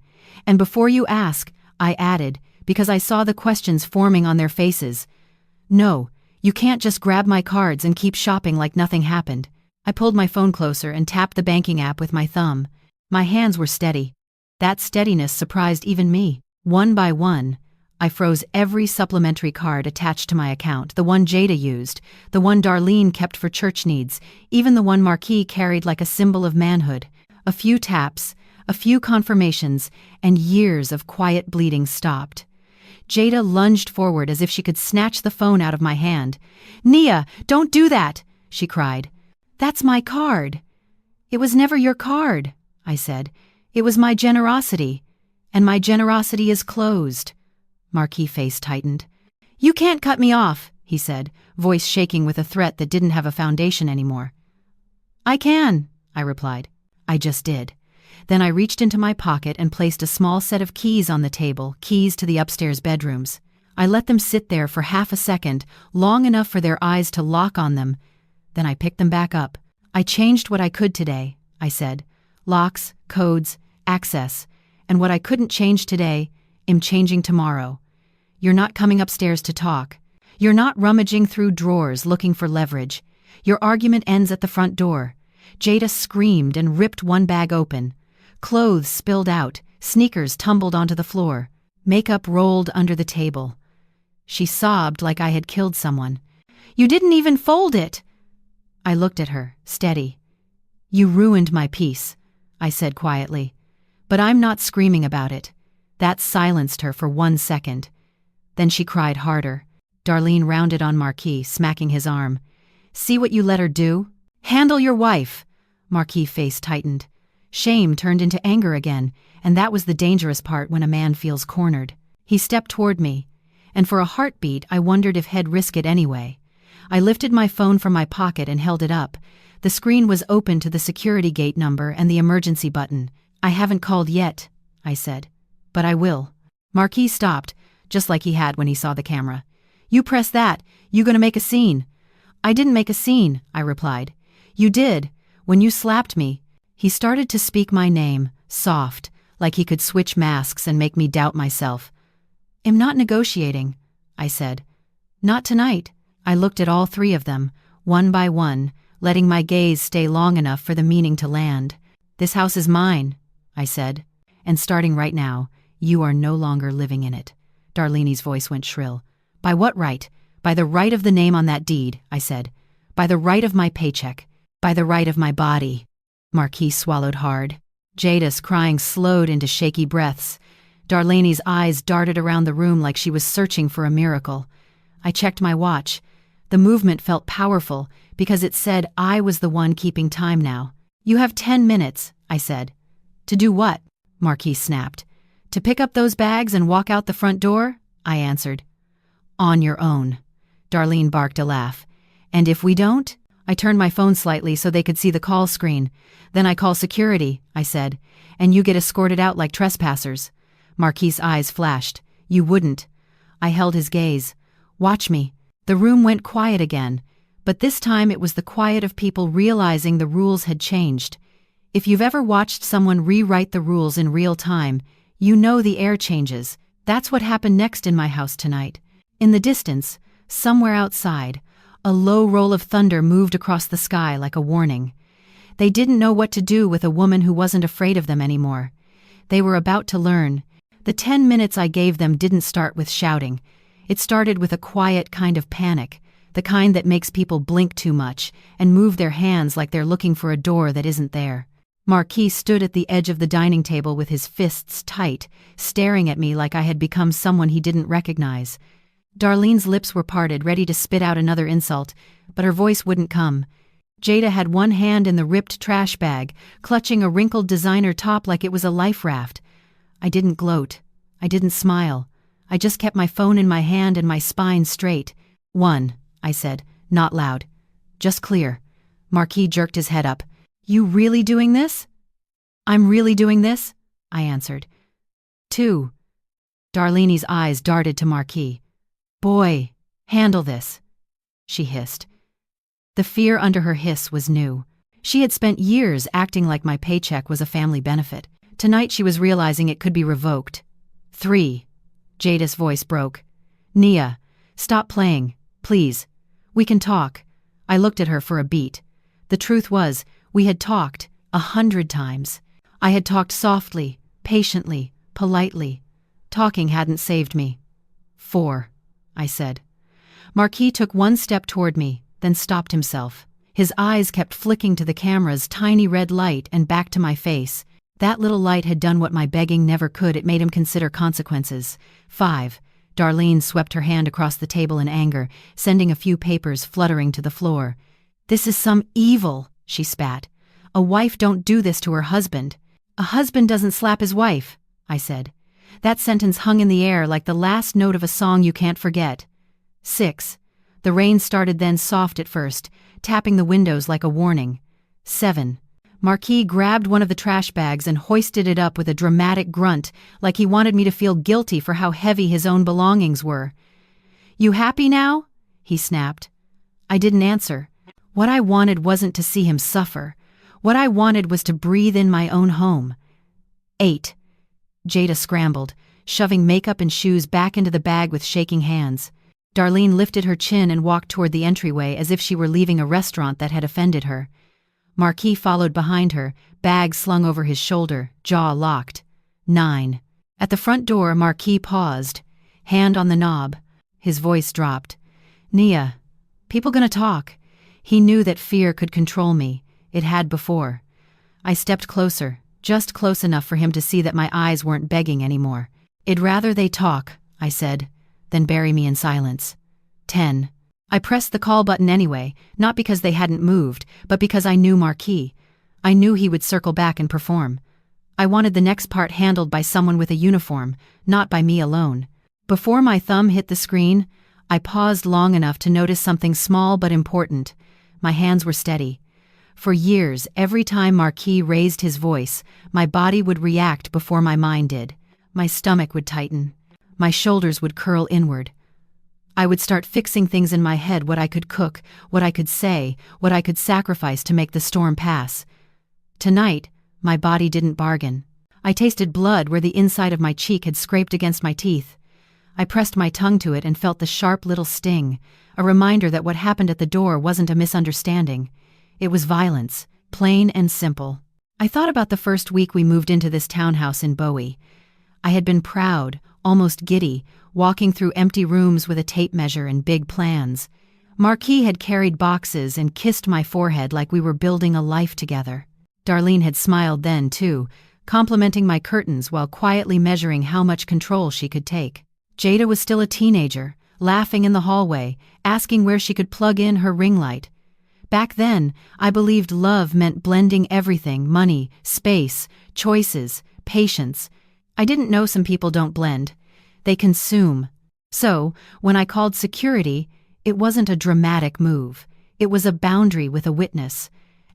And before you ask, I added, because I saw the questions forming on their faces. No, you can't just grab my cards and keep shopping like nothing happened. I pulled my phone closer and tapped the banking app with my thumb. My hands were steady. That steadiness surprised even me. One by one, I froze every supplementary card attached to my account, the one Jada used, the one Darlene kept for church needs, even the one Marquis carried like a symbol of manhood. A few taps, a few confirmations, and years of quiet bleeding stopped. Jada lunged forward as if she could snatch the phone out of my hand. "Nia, don't do that!" she cried. "That's my card." "It was never your card," I said. "It was my generosity. And my generosity is closed." Marquis' face tightened. "You can't cut me off," he said, voice shaking with a threat that didn't have a foundation anymore. "I can," I replied. I just did. Then I reached into my pocket and placed a small set of keys on the table, keys to the upstairs bedrooms. I let them sit there for half a second, long enough for their eyes to lock on them. Then I picked them back up. "I changed what I could today," I said. "Locks, codes, access. And what I couldn't change today, I'm changing tomorrow. You're not coming upstairs to talk. You're not rummaging through drawers looking for leverage. Your argument ends at the front door." Jada screamed and ripped one bag open. Clothes spilled out, sneakers tumbled onto the floor, makeup rolled under the table. She sobbed like I had killed someone. "You didn't even fold it!" I looked at her, steady. "You ruined my peace," I said quietly. "But I'm not screaming about it." That silenced her for 1 second. Then she cried harder. Darlene rounded on Marquis, smacking his arm. "See what you let her do? Handle your wife!" Marquis' face tightened. Shame turned into anger again, and that was the dangerous part when a man feels cornered. He stepped toward me, and for a heartbeat I wondered if he'd risk it anyway. I lifted my phone from my pocket and held it up. The screen was open to the security gate number and the emergency button. "I haven't called yet," I said. "But I will." Marquis stopped, just like he had when he saw the camera. "You press that, you gonna make a scene." "I didn't make a scene," I replied. "You did, when you slapped me." He started to speak my name, soft, like he could switch masks and make me doubt myself. "I'm not negotiating," I said. "Not tonight." I looked at all three of them, one by one, letting my gaze stay long enough for the meaning to land. "This house is mine," I said. "And starting right now, you are no longer living in it." Darlene's voice went shrill. "By what right?" "By the right of the name on that deed," I said. "By the right of my paycheck. By the right of my body." Marquis swallowed hard. Jada's crying slowed into shaky breaths. Darlene's eyes darted around the room like she was searching for a miracle. I checked my watch. The movement felt powerful because it said I was the one keeping time now. "You have 10 minutes, I said. "To do what?" Marquis snapped. "To pick up those bags and walk out the front door," I answered. "On your own." Darlene barked a laugh. "And if we don't?" I turned my phone slightly so they could see the call screen. "Then I call security," I said, "and you get escorted out like trespassers." Marquis' eyes flashed. "You wouldn't." I held his gaze. "Watch me." The room went quiet again, but this time it was the quiet of people realizing the rules had changed. If you've ever watched someone rewrite the rules in real time, you know the air changes. That's what happened next in my house tonight. In the distance, somewhere outside, a low roll of thunder moved across the sky like a warning. They didn't know what to do with a woman who wasn't afraid of them anymore. They were about to learn. The 10 minutes I gave them didn't start with shouting. It started with a quiet kind of panic, the kind that makes people blink too much and move their hands like they're looking for a door that isn't there. Marquis stood at the edge of the dining table with his fists tight, staring at me like I had become someone he didn't recognize. Darlene's lips were parted, ready to spit out another insult, but her voice wouldn't come. Jada had one hand in the ripped trash bag, clutching a wrinkled designer top like it was a life raft. I didn't gloat. I didn't smile. I just kept my phone in my hand and my spine straight. "One," I said, not loud. "Just clear." Marquis jerked his head up. You really doing this? I'm really doing this, I answered. 2. Darlene's eyes darted to Marquis. Boy, handle this, she hissed. The fear under her hiss was new. She had spent years acting like my paycheck was a family benefit. Tonight she was realizing it could be revoked. 3. Jada's voice broke. Nia, stop playing, please. We can talk. I looked at her for a beat. The truth was, we had talked 100 times. I had talked softly, patiently, politely. Talking hadn't saved me. 4. I said. Marquis took one step toward me, then stopped himself. His eyes kept flicking to the camera's tiny red light and back to my face. That little light had done what my begging never could. It made him consider consequences. 5. Darlene swept her hand across the table in anger, sending a few papers fluttering to the floor. This is some evil, she spat. A wife don't do this to her husband. A husband doesn't slap his wife, I said. That sentence hung in the air like the last note of a song you can't forget. 6. The rain started then soft at first, tapping the windows like a warning. 7. Marquis grabbed one of the trash bags and hoisted it up with a dramatic grunt, like he wanted me to feel guilty for how heavy his own belongings were. You happy now? He snapped. I didn't answer. What I wanted wasn't to see him suffer. What I wanted was to breathe in my own home. 8. Jada scrambled, shoving makeup and shoes back into the bag with shaking hands. Darlene lifted her chin and walked toward the entryway as if she were leaving a restaurant that had offended her. Marquis followed behind her, bag slung over his shoulder, jaw locked. 9. At the front door, Marquis paused, hand on the knob. His voice dropped. Nia, people gonna talk. He knew that fear could control me. It had before. I stepped closer, just close enough for him to see that my eyes weren't begging anymore. I'd rather they talk, I said, than bury me in silence. 10. I pressed the call button anyway, not because they hadn't moved, but because I knew Marquis. I knew he would circle back and perform. I wanted the next part handled by someone with a uniform, not by me alone. Before my thumb hit the screen, I paused long enough to notice something small but important. My hands were steady. For years, every time Marquis raised his voice, my body would react before my mind did. My stomach would tighten. My shoulders would curl inward. I would start fixing things in my head, what I could cook, what I could say, what I could sacrifice to make the storm pass. Tonight, my body didn't bargain. I tasted blood where the inside of my cheek had scraped against my teeth. I pressed my tongue to it and felt the sharp little sting, a reminder that what happened at the door wasn't a misunderstanding. It was violence, plain and simple. I thought about the first week we moved into this townhouse in Bowie. I had been proud, almost giddy, walking through empty rooms with a tape measure and big plans. Marquis had carried boxes and kissed my forehead like we were building a life together. Darlene had smiled then, too, complimenting my curtains while quietly measuring how much control she could take. Jada was still a teenager, laughing in the hallway, asking where she could plug in her ring light. Back then, I believed love meant blending everything: money, space, choices, patience. I didn't know some people don't blend. They consume. So, when I called security, it wasn't a dramatic move. It was a boundary with a witness.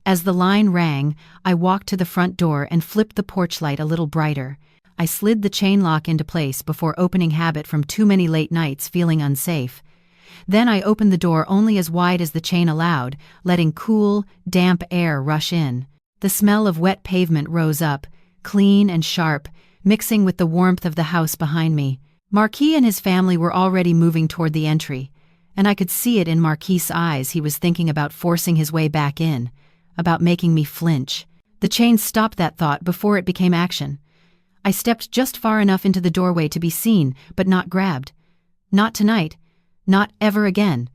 As the line rang, I walked to the front door and flipped the porch light a little brighter. I slid the chain lock into place before opening habit from too many late nights feeling unsafe. Then I opened the door only as wide as the chain allowed, letting cool, damp air rush in. The smell of wet pavement rose up, clean and sharp, mixing with the warmth of the house behind me. Marquis and his family were already moving toward the entry, and I could see it in Marquis' eyes. He was thinking about forcing his way back in, about making me flinch. The chain stopped that thought before it became action. I stepped just far enough into the doorway to be seen, but not grabbed. Not tonight. Not ever again.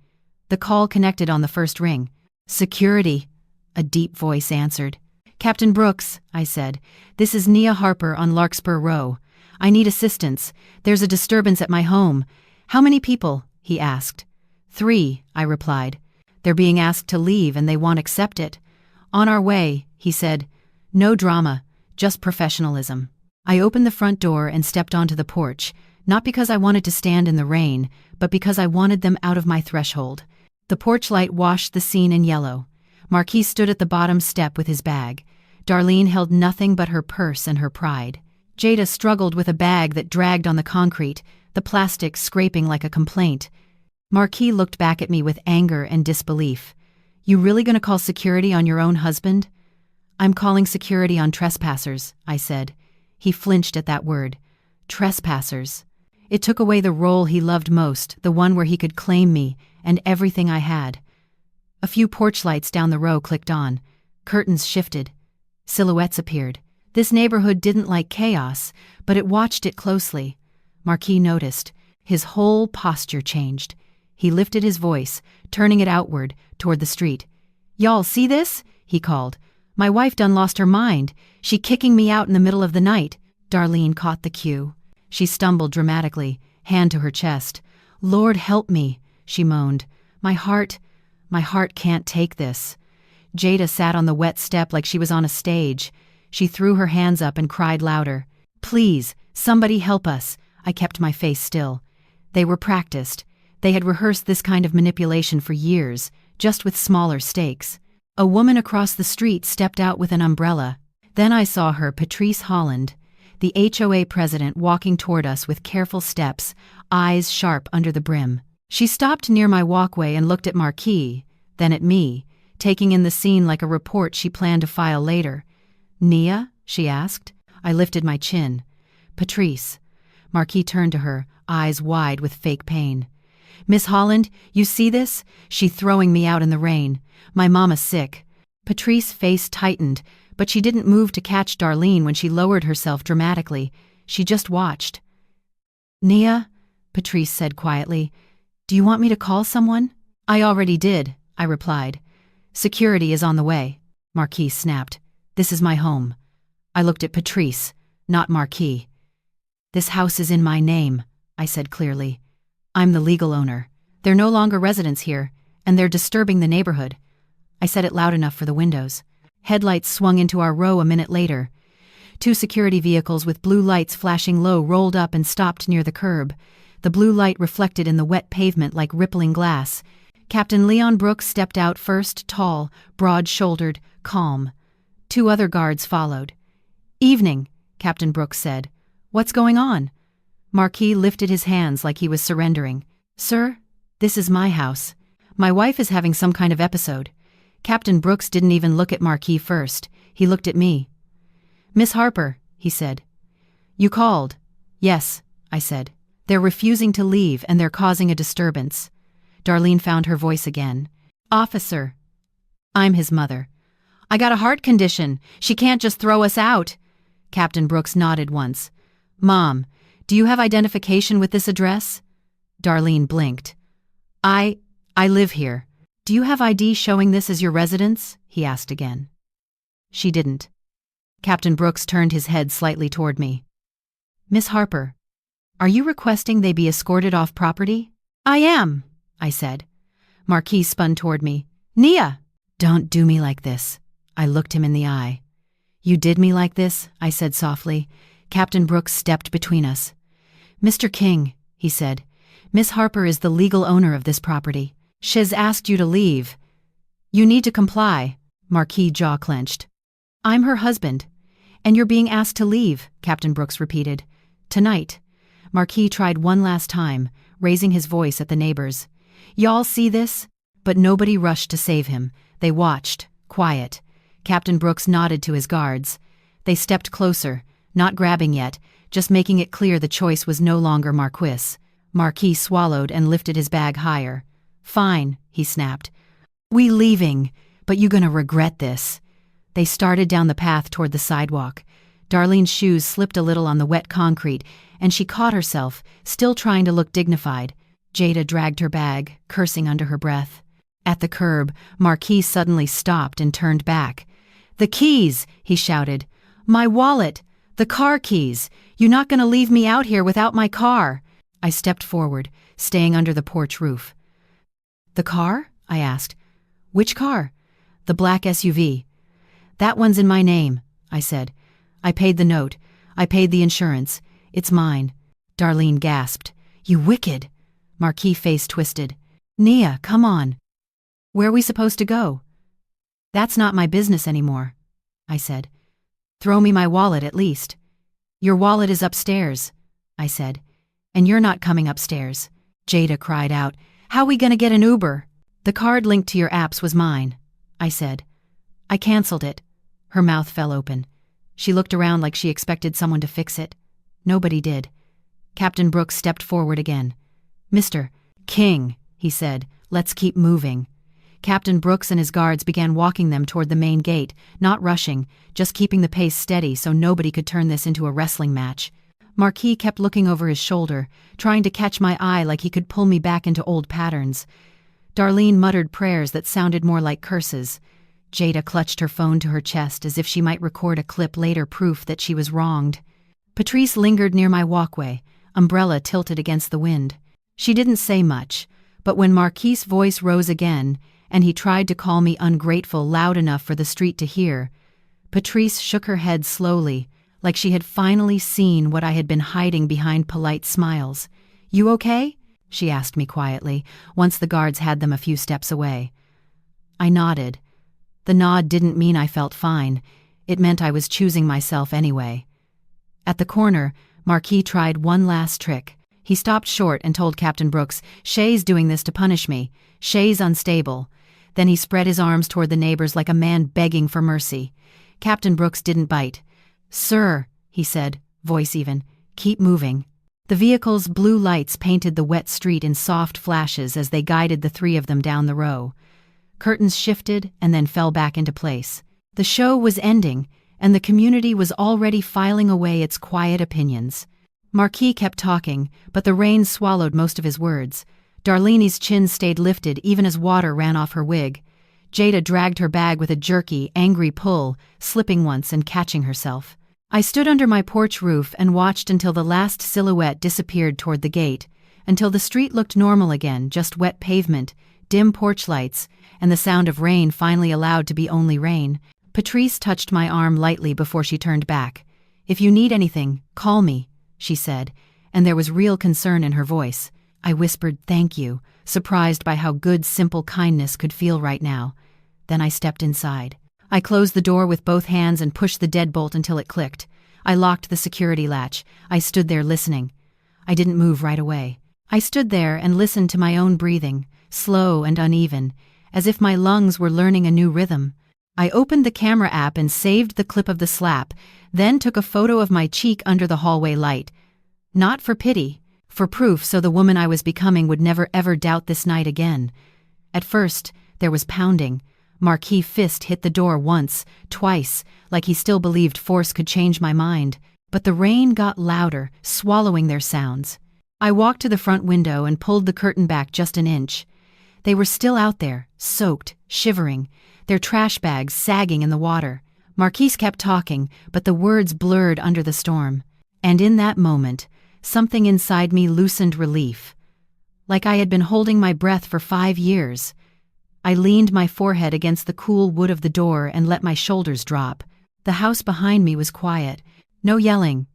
The call connected on the first ring. Security, a deep voice answered. Captain Brooks, I said, this is Nia Harper on Larkspur Row. I need assistance. There's a disturbance at my home. How many people? He asked. 3, I replied. They're being asked to leave and they won't accept it. On our way, he said. No drama, just professionalism. I opened the front door and stepped onto the porch, not because I wanted to stand in the rain, but because I wanted them out of my threshold. The porch light washed the scene in yellow. Marquis stood at the bottom step with his bag. Darlene held nothing but her purse and her pride. Jada struggled with a bag that dragged on the concrete, the plastic scraping like a complaint. Marquis looked back at me with anger and disbelief. "You really gonna call security on your own husband?" "I'm calling security on trespassers," I said. He flinched at that word. Trespassers. It took away the role he loved most, the one where he could claim me and everything I had. A few porch lights down the row clicked on. Curtains shifted. Silhouettes appeared. This neighborhood didn't like chaos, but it watched it closely. Marquis noticed. His whole posture changed. He lifted his voice, turning it outward, toward the street. "Y'all see this?" he called. "My wife done lost her mind. She kicking me out in the middle of the night." Darlene caught the cue. She stumbled dramatically, hand to her chest. "Lord help me," she moaned. My heart can't take this." Jada sat on the wet step like she was on a stage. She threw her hands up and cried louder. "Please, somebody help us." I kept my face still. They were practiced. They had rehearsed this kind of manipulation for years, just with smaller stakes. A woman across the street stepped out with an umbrella. Then I saw her, Patrice Holland, the HOA president, walking toward us with careful steps, eyes sharp under the brim. She stopped near my walkway and looked at Marquis, then at me, taking in the scene like a report she planned to file later. "Nia?" she asked. I lifted my chin. "Patrice." Marquis turned to her, eyes wide with fake pain. "Miss Holland, you see this? She throwing me out in the rain. My mama sick." Patrice's face tightened, but she didn't move to catch Darlene when she lowered herself dramatically. She just watched. "Nia," Patrice said quietly, "do you want me to call someone?" "I already did," I replied. "Security is on the way," Marquis snapped. "This is my home." I looked at Patrice, not Marquis. "This house is in my name," I said clearly. "I'm the legal owner. They're no longer residents here, and they're disturbing the neighborhood." I said it loud enough for the windows. Headlights swung into our row a minute later. 2 security vehicles with blue lights flashing low rolled up and stopped near the curb. The blue light reflected in the wet pavement like rippling glass. Captain Leon Brooks stepped out first, tall, broad-shouldered, calm. 2 other guards followed. "Evening," Captain Brooks said. "What's going on?" Marquis lifted his hands like he was surrendering. "Sir, this is my house. My wife is having some kind of episode." Captain Brooks didn't even look at Marquis first. He looked at me. "Miss Harper," he said. "You called?" "Yes," I said. "They're refusing to leave and they're causing a disturbance." Darlene found her voice again. "Officer." "I'm his mother." "I got a heart condition. She can't just throw us out." Captain Brooks nodded once. "Mom, do you have identification with this address?" Darlene blinked. I live here." "Do you have ID showing this as your residence?" he asked again. She didn't. Captain Brooks turned his head slightly toward me. "Miss Harper, are you requesting they be escorted off property?" "I am," I said. Marquis spun toward me. "Nia!" "Don't do me like this." I looked him in the eye. "You did me like this?" I said softly. Captain Brooks stepped between us. "Mr. King," he said, "Miss Harper is the legal owner of this property. She's asked you to leave. You need to comply." Marquis jaw clenched. "I'm her husband, and you're being asked to leave," Captain Brooks repeated. "Tonight." Marquis tried one last time, raising his voice at the neighbors. "Y'all see this?" But nobody rushed to save him. They watched, quiet. Captain Brooks nodded to his guards. They stepped closer, not grabbing yet, just making it clear the choice was no longer Marquis. Marquis swallowed and lifted his bag higher. "Fine," he snapped. "We leaving, but you gonna regret this." They started down the path toward the sidewalk. Darlene's shoes slipped a little on the wet concrete, and she caught herself, still trying to look dignified. Jada dragged her bag, cursing under her breath. At the curb, Marquis suddenly stopped and turned back. "The keys!" he shouted. "My wallet! The car keys! You're not gonna leave me out here without my car!" I stepped forward, staying under the porch roof. "The car?" I asked. "Which car?" "The black SUV." "That one's in my name," I said. "I paid the note. I paid the insurance. It's mine." Darlene gasped. "You wicked!" Marquis' face twisted. "Nia, come on. Where are we supposed to go?" That's not my business anymore, I said. Throw me my wallet at least. Your wallet is upstairs, I said. And you're not coming upstairs. Jada cried out. How we gonna get an Uber? The card linked to your apps was mine, I said. I canceled it. Her mouth fell open. She looked around like she expected someone to fix it. Nobody did. Captain Brooks stepped forward again. Mr. King, he said, let's keep moving. Captain Brooks and his guards began walking them toward the main gate, not rushing, just keeping the pace steady so nobody could turn this into a wrestling match. Marquis kept looking over his shoulder, trying to catch my eye like he could pull me back into old patterns. Darlene muttered prayers that sounded more like curses. Jada clutched her phone to her chest as if she might record a clip later, proof that she was wronged. Patrice lingered near my walkway, umbrella tilted against the wind. She didn't say much, but when Marquis' voice rose again, and he tried to call me ungrateful loud enough for the street to hear, Patrice shook her head slowly, like she had finally seen what I had been hiding behind polite smiles. You okay? She asked me quietly, once the guards had them a few steps away. I nodded. The nod didn't mean I felt fine. It meant I was choosing myself anyway. At the corner, Marquis tried one last trick. He stopped short and told Captain Brooks, Shay's doing this to punish me. Shay's unstable. Then he spread his arms toward the neighbors like a man begging for mercy. Captain Brooks didn't bite. Sir, he said, voice even, keep moving. The vehicle's blue lights painted the wet street in soft flashes as they guided the three of them down the row. Curtains shifted and then fell back into place. The show was ending, and the community was already filing away its quiet opinions. Marquis kept talking, but the rain swallowed most of his words. Darlene's chin stayed lifted even as water ran off her wig. Jada dragged her bag with a jerky, angry pull, slipping once and catching herself. I stood under my porch roof and watched until the last silhouette disappeared toward the gate, until the street looked normal again, just wet pavement, dim porch lights, and the sound of rain finally allowed to be only rain. Patrice touched my arm lightly before she turned back. If you need anything, call me, she said, and there was real concern in her voice. I whispered thank you, surprised by how good simple kindness could feel right now. Then I stepped inside. I closed the door with both hands and pushed the deadbolt until it clicked. I locked the security latch. I stood there listening. I didn't move right away. I stood there and listened to my own breathing, slow and uneven, as if my lungs were learning a new rhythm. I opened the camera app and saved the clip of the slap, then took a photo of my cheek under the hallway light. Not for pity, for proof so the woman I was becoming would never ever doubt this night again. At first, there was pounding. Marquis' fist hit the door once, twice, like he still believed force could change my mind. But the rain got louder, swallowing their sounds. I walked to the front window and pulled the curtain back just an inch. They were still out there, soaked, shivering, their trash bags sagging in the water. Marquis kept talking, but the words blurred under the storm. And in that moment, something inside me loosened relief. Like I had been holding my breath for 5 years. I leaned my forehead against the cool wood of the door and let my shoulders drop. The house behind me was quiet. No yelling.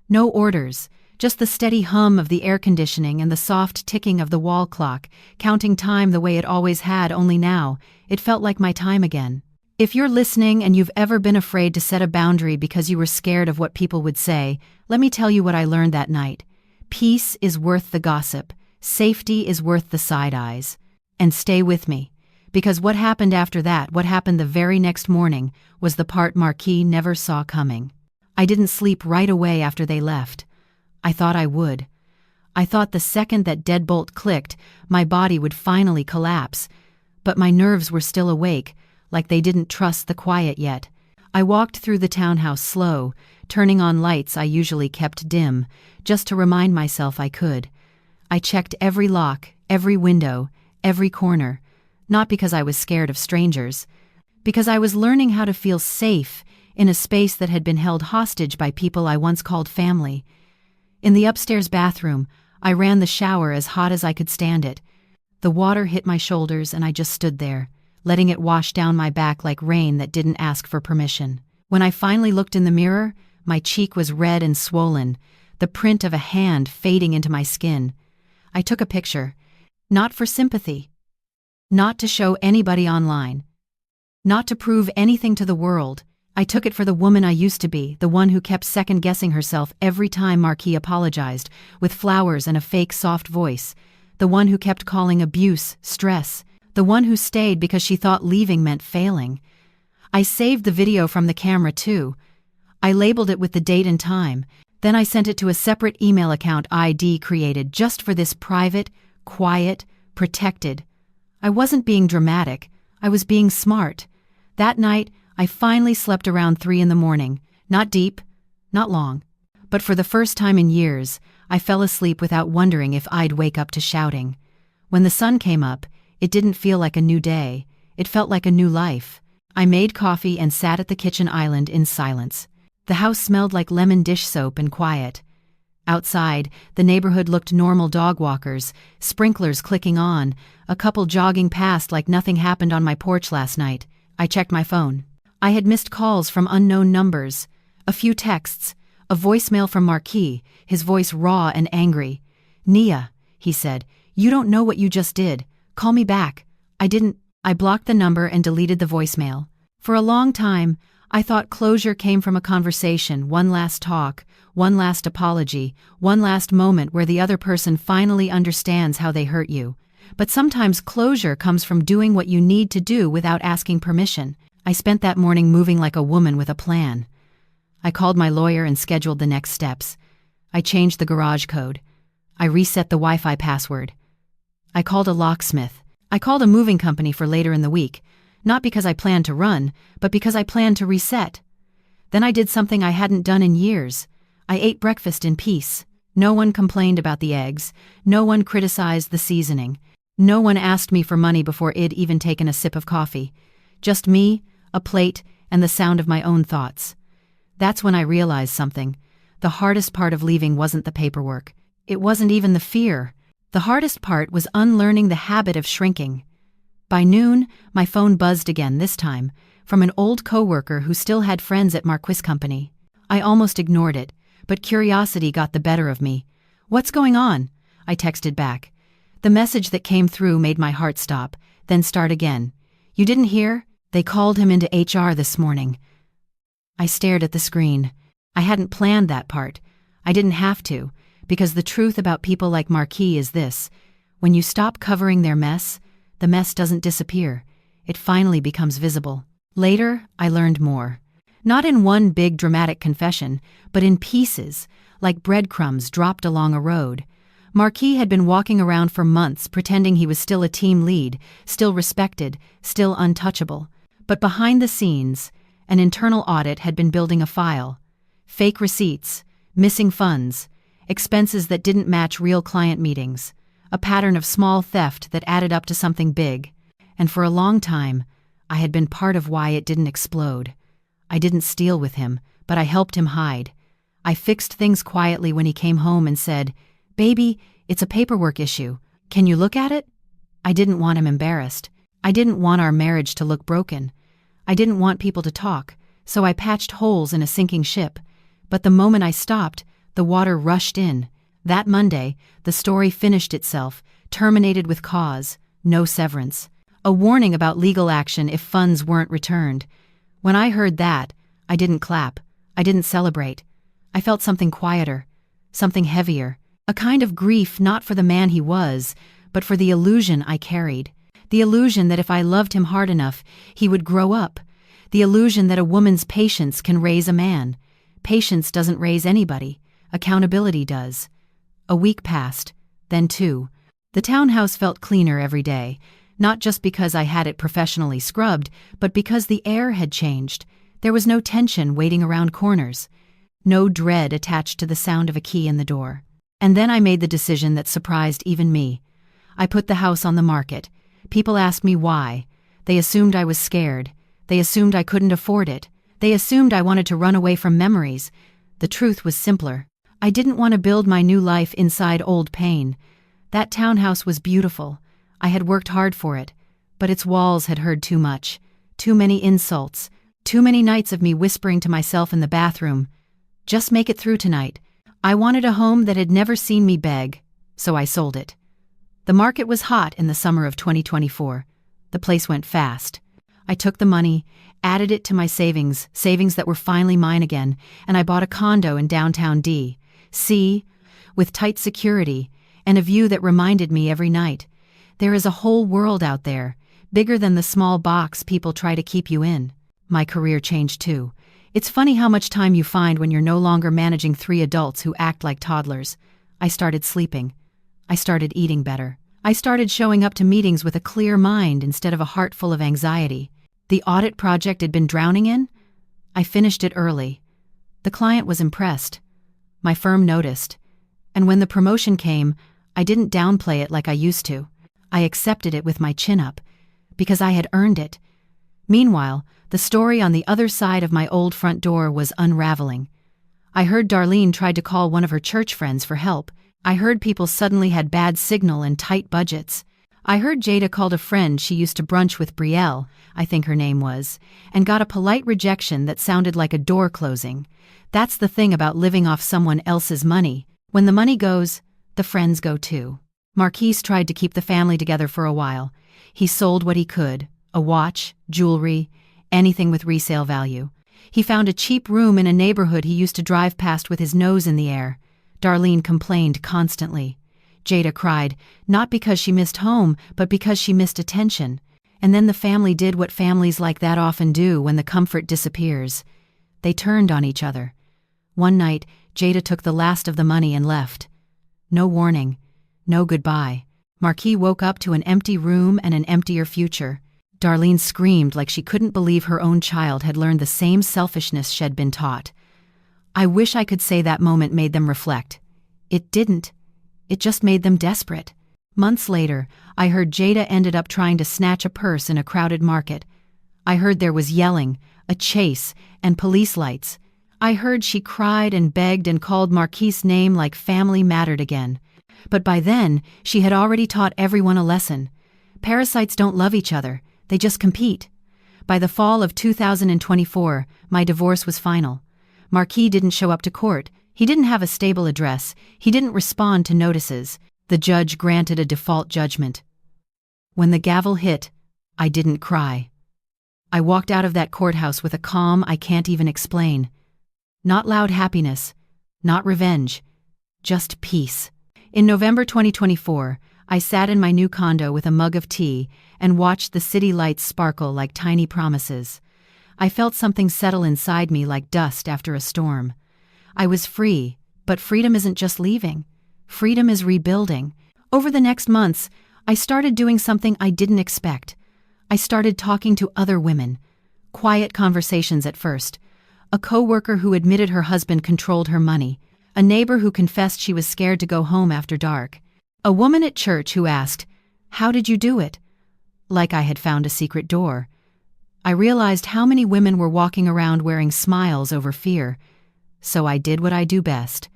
No orders. Just the steady hum of the air conditioning and the soft ticking of the wall clock, counting time the way it always had, only now, it felt like my time again. If you're listening and you've ever been afraid to set a boundary because you were scared of what people would say, let me tell you what I learned that night. Peace is worth the gossip. Safety is worth the side eyes. And stay with me. Because what happened after that, what happened the very next morning, was the part Marquis never saw coming. I didn't sleep right away after they left. I thought I would. I thought the second that deadbolt clicked, my body would finally collapse. But my nerves were still awake, like they didn't trust the quiet yet. I walked through the townhouse slow, turning on lights I usually kept dim, just to remind myself I could. I checked every lock, every window, every corner. Not because I was scared of strangers, because I was learning how to feel safe in a space that had been held hostage by people I once called family. In the upstairs bathroom, I ran the shower as hot as I could stand it. The water hit my shoulders and I just stood there, letting it wash down my back like rain that didn't ask for permission. When I finally looked in the mirror, my cheek was red and swollen, the print of a hand fading into my skin. I took a picture, not for sympathy. Not to show anybody online. Not to prove anything to the world. I took it for the woman I used to be, the one who kept second-guessing herself every time Marquis apologized, with flowers and a fake soft voice. The one who kept calling abuse stress. The one who stayed because she thought leaving meant failing. I saved the video from the camera too. I labeled it with the date and time. Then I sent it to a separate email account ID created just for this private, quiet, protected. I wasn't being dramatic. I was being smart. That night, I finally slept around 3 a.m. Not deep, not long. But for the first time in years, I fell asleep without wondering if I'd wake up to shouting. When the sun came up, it didn't feel like a new day. It felt like a new life. I made coffee and sat at the kitchen island in silence. The house smelled like lemon dish soap and quiet. Outside, the neighborhood looked normal: dog walkers, sprinklers clicking on, a couple jogging past like nothing happened on my porch last night. I checked my phone. I had missed calls from unknown numbers, a few texts, a voicemail from Marquis, his voice raw and angry. "Nia," he said, "you don't know what you just did. Call me back." I didn't. I blocked the number and deleted the voicemail. For a long time, I thought closure came from a conversation, one last talk, one last apology, one last moment where the other person finally understands how they hurt you. But sometimes closure comes from doing what you need to do without asking permission. I spent that morning moving like a woman with a plan. I called my lawyer and scheduled the next steps. I changed the garage code. I reset the Wi-Fi password. I called a locksmith. I called a moving company for later in the week, not because I planned to run, but because I planned to reset. Then I did something I hadn't done in years. I ate breakfast in peace. No one complained about the eggs. No one criticized the seasoning. No one asked me for money before I'd even taken a sip of coffee. Just me, a plate, and the sound of my own thoughts. That's when I realized something. The hardest part of leaving wasn't the paperwork. It wasn't even the fear. The hardest part was unlearning the habit of shrinking. By noon, my phone buzzed again, this time, from an old coworker who still had friends at Marquis Company. I almost ignored it, but curiosity got the better of me. "What's going on?" I texted back. The message that came through made my heart stop, then start again. "You didn't hear? They called him into HR this morning." I stared at the screen. I hadn't planned that part. I didn't have to, because the truth about people like Marquis is this: when you stop covering their mess, the mess doesn't disappear. It finally becomes visible. Later, I learned more. Not in one big dramatic confession, but in pieces, like breadcrumbs dropped along a road. Marquis had been walking around for months pretending he was still a team lead, still respected, still untouchable. But behind the scenes, an internal audit had been building a file. Fake receipts, missing funds, expenses that didn't match real client meetings, a pattern of small theft that added up to something big. And for a long time, I had been part of why it didn't explode. I didn't steal with him, but I helped him hide. I fixed things quietly when he came home and said, "Baby, it's a paperwork issue. Can you look at it?" I didn't want him embarrassed. I didn't want our marriage to look broken. I didn't want people to talk, so I patched holes in a sinking ship. But the moment I stopped, the water rushed in. That Monday, the story finished itself, terminated with cause, no severance. A warning about legal action if funds weren't returned. When I heard that, I didn't clap. I didn't celebrate. I felt something quieter, something heavier, a kind of grief not for the man he was, but for the illusion I carried. The illusion that if I loved him hard enough, he would grow up. The illusion that a woman's patience can raise a man. Patience doesn't raise anybody. Accountability does. A week passed, then 2. The townhouse felt cleaner every day, not just because I had it professionally scrubbed, but because the air had changed. There was no tension waiting around corners. No dread attached to the sound of a key in the door. And then I made the decision that surprised even me. I put the house on the market. People asked me why. They assumed I was scared. They assumed I couldn't afford it. They assumed I wanted to run away from memories. The truth was simpler. I didn't want to build my new life inside old pain. That townhouse was beautiful. I had worked hard for it. But its walls had heard too much. Too many insults. Too many nights of me whispering to myself in the bathroom, "Just make it through tonight." I wanted a home that had never seen me beg, so I sold it. The market was hot in the summer of 2024. The place went fast. I took the money, added it to my savings that were finally mine again, and I bought a condo in downtown D.C. with tight security and a view that reminded me every night. There is a whole world out there, bigger than the small box people try to keep you in. My career changed too. It's funny how much time you find when you're no longer managing 3 adults who act like toddlers. I started sleeping. I started eating better. I started showing up to meetings with a clear mind instead of a heart full of anxiety. The audit project I'd been drowning in? I finished it early. The client was impressed. My firm noticed. And when the promotion came, I didn't downplay it like I used to. I accepted it with my chin up, because I had earned it. Meanwhile, the story on the other side of my old front door was unraveling. I heard Darlene tried to call one of her church friends for help. I heard people suddenly had bad signal and tight budgets. I heard Jada called a friend she used to brunch with, Brielle, I think her name was, and got a polite rejection that sounded like a door closing. That's the thing about living off someone else's money. When the money goes, the friends go too. Marquise tried to keep the family together for a while. He sold what he could, a watch, jewelry, anything with resale value. He found a cheap room in a neighborhood he used to drive past with his nose in the air. Darlene complained constantly. Jada cried, not because she missed home, but because she missed attention. And then the family did what families like that often do when the comfort disappears. They turned on each other. One night, Jada took the last of the money and left. No warning, no goodbye. Marquis woke up to an empty room and an emptier future. Darlene screamed like she couldn't believe her own child had learned the same selfishness she'd been taught. I wish I could say that moment made them reflect. It didn't. It just made them desperate. Months later, I heard Jada ended up trying to snatch a purse in a crowded market. I heard there was yelling, a chase, and police lights. I heard she cried and begged and called Marquis' name like family mattered again. But by then, she had already taught everyone a lesson. Parasites don't love each other. They just compete. By the fall of 2024, my divorce was final. Marquis didn't show up to court. He didn't have a stable address. He didn't respond to notices. The judge granted a default judgment. When the gavel hit, I didn't cry. I walked out of that courthouse with a calm I can't even explain. Not loud happiness, not revenge, just peace. In November 2024, I sat in my new condo with a mug of tea and watched the city lights sparkle like tiny promises. I felt something settle inside me like dust after a storm. I was free, but freedom isn't just leaving. Freedom is rebuilding. Over the next months, I started doing something I didn't expect. I started talking to other women. Quiet conversations at first. A coworker who admitted her husband controlled her money. A neighbor who confessed she was scared to go home after dark. A woman at church who asked, "How did you do it?" Like I had found a secret door. I realized how many women were walking around wearing smiles over fear. So I did what I do best.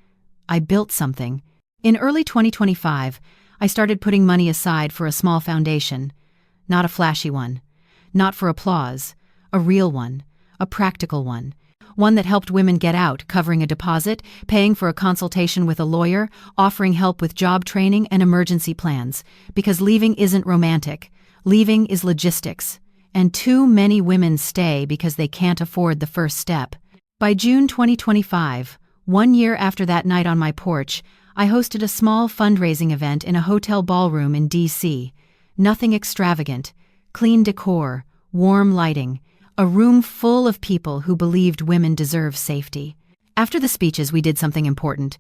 I built something. In early 2025, I started putting money aside for a small foundation. Not a flashy one. Not for applause. A real one. A practical one. One that helped women get out, covering a deposit, paying for a consultation with a lawyer, offering help with job training and emergency plans. Because leaving isn't romantic. Leaving is logistics. And too many women stay because they can't afford the first step. By June 2025, 1 year after that night on my porch, I hosted a small fundraising event in a hotel ballroom in D.C. Nothing extravagant. Clean decor, warm lighting, a room full of people who believed women deserve safety. After the speeches, we did something important.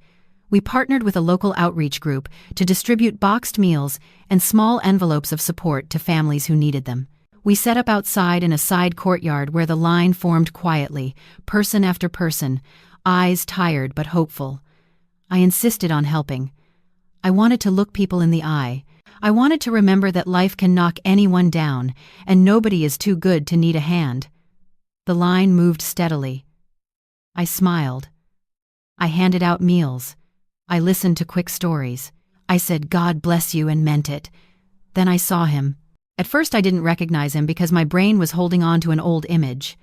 We partnered with a local outreach group to distribute boxed meals and small envelopes of support to families who needed them. We set up outside in a side courtyard where the line formed quietly, person after person, eyes tired but hopeful. I insisted on helping. I wanted to look people in the eye. I wanted to remember that life can knock anyone down, and nobody is too good to need a hand. The line moved steadily. I smiled. I handed out meals. I listened to quick stories. I said, "God bless you," and meant it. Then I saw him. At first I didn't recognize him because my brain was holding on to an old image.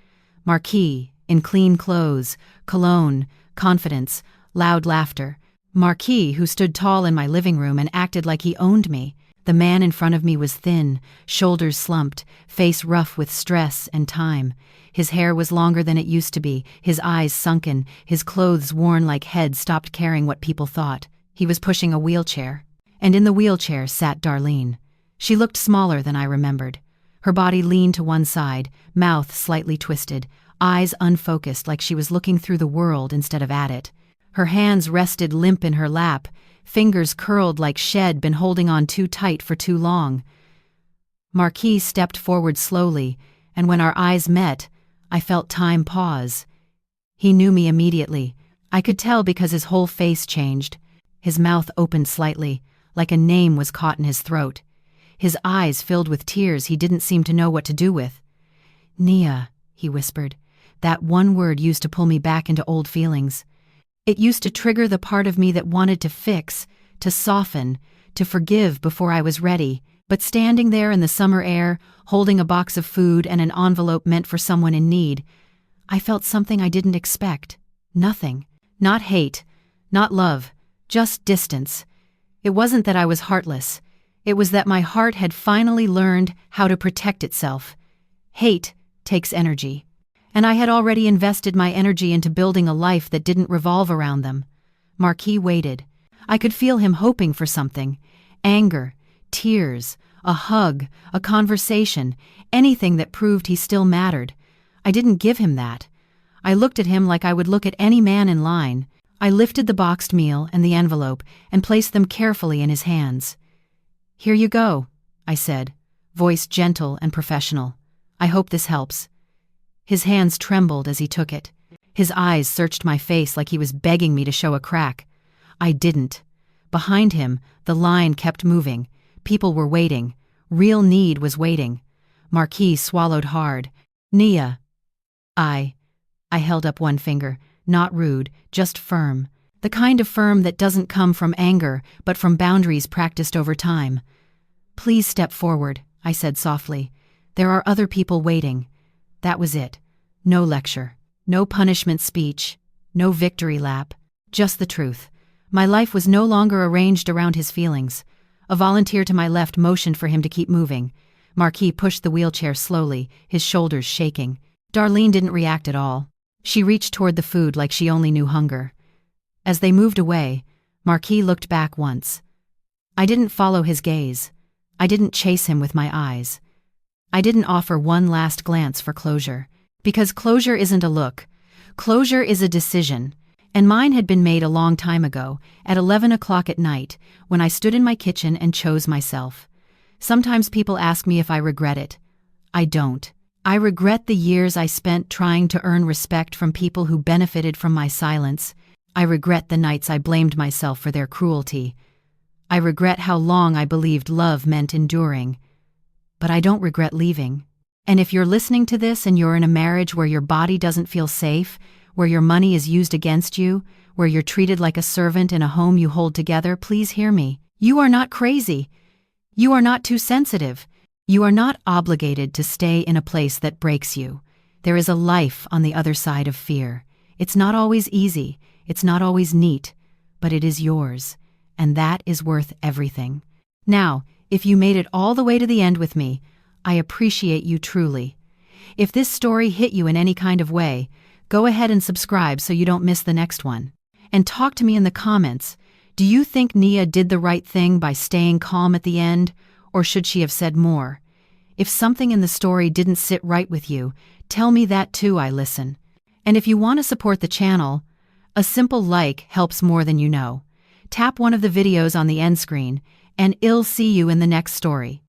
Marquis, in clean clothes, cologne, confidence, loud laughter. Marquis, who stood tall in my living room and acted like he owned me. The man in front of me was thin, shoulders slumped, face rough with stress and time. His hair was longer than it used to be, his eyes sunken, his clothes worn like heads stopped caring what people thought. He was pushing a wheelchair. And in the wheelchair sat Darlene. She looked smaller than I remembered. Her body leaned to one side, mouth slightly twisted, eyes unfocused like she was looking through the world instead of at it. Her hands rested limp in her lap, fingers curled like she'd been holding on too tight for too long. Marquis stepped forward slowly, and when our eyes met, I felt time pause. He knew me immediately. I could tell because his whole face changed. His mouth opened slightly, like a name was caught in his throat. His eyes filled with tears he didn't seem to know what to do with. "Nia," he whispered. That one word used to pull me back into old feelings. It used to trigger the part of me that wanted to fix, to soften, to forgive before I was ready. But standing there in the summer air, holding a box of food and an envelope meant for someone in need, I felt something I didn't expect. Nothing. Not hate. Not love. Just distance. It wasn't that I was heartless. It was that my heart had finally learned how to protect itself. Hate takes energy. And I had already invested my energy into building a life that didn't revolve around them. Marquis waited. I could feel him hoping for something. Anger, tears, a hug, a conversation, anything that proved he still mattered. I didn't give him that. I looked at him like I would look at any man in line. I lifted the boxed meal and the envelope and placed them carefully in his hands. "Here you go," I said, voice gentle and professional. "I hope this helps." His hands trembled as he took it. His eyes searched my face like he was begging me to show a crack. I didn't. Behind him, the line kept moving. People were waiting. Real need was waiting. Marquis swallowed hard. "Nia." I held up one finger, not rude, just firm. The kind of firm that doesn't come from anger, but from boundaries practiced over time. "Please step forward," I said softly. "There are other people waiting." That was it. No lecture. No punishment speech. No victory lap. Just the truth. My life was no longer arranged around his feelings. A volunteer to my left motioned for him to keep moving. Marquis pushed the wheelchair slowly, his shoulders shaking. Darlene didn't react at all. She reached toward the food like she only knew hunger. As they moved away, Marquis looked back once. I didn't follow his gaze. I didn't chase him with my eyes. I didn't offer one last glance for closure. Because closure isn't a look. Closure is a decision. And mine had been made a long time ago, at 11 o'clock at night, when I stood in my kitchen and chose myself. Sometimes people ask me if I regret it. I don't. I regret the years I spent trying to earn respect from people who benefited from my silence. I regret the nights I blamed myself for their cruelty. I regret how long I believed love meant enduring. But I don't regret leaving. And if you're listening to this and you're in a marriage where your body doesn't feel safe, where your money is used against you, where you're treated like a servant in a home you hold together, please hear me. You are not crazy. You are not too sensitive. You are not obligated to stay in a place that breaks you. There is a life on the other side of fear. It's not always easy. It's not always neat. But it is yours. And that is worth everything. Now, if you made it all the way to the end with me, I appreciate you truly. If this story hit you in any kind of way, go ahead and subscribe so you don't miss the next one. And talk to me in the comments. Do you think Nia did the right thing by staying calm at the end, or should she have said more? If something in the story didn't sit right with you, tell me that too. I listen. And if you want to support the channel, a simple like helps more than you know. Tap one of the videos on the end screen, and I'll see you in the next story.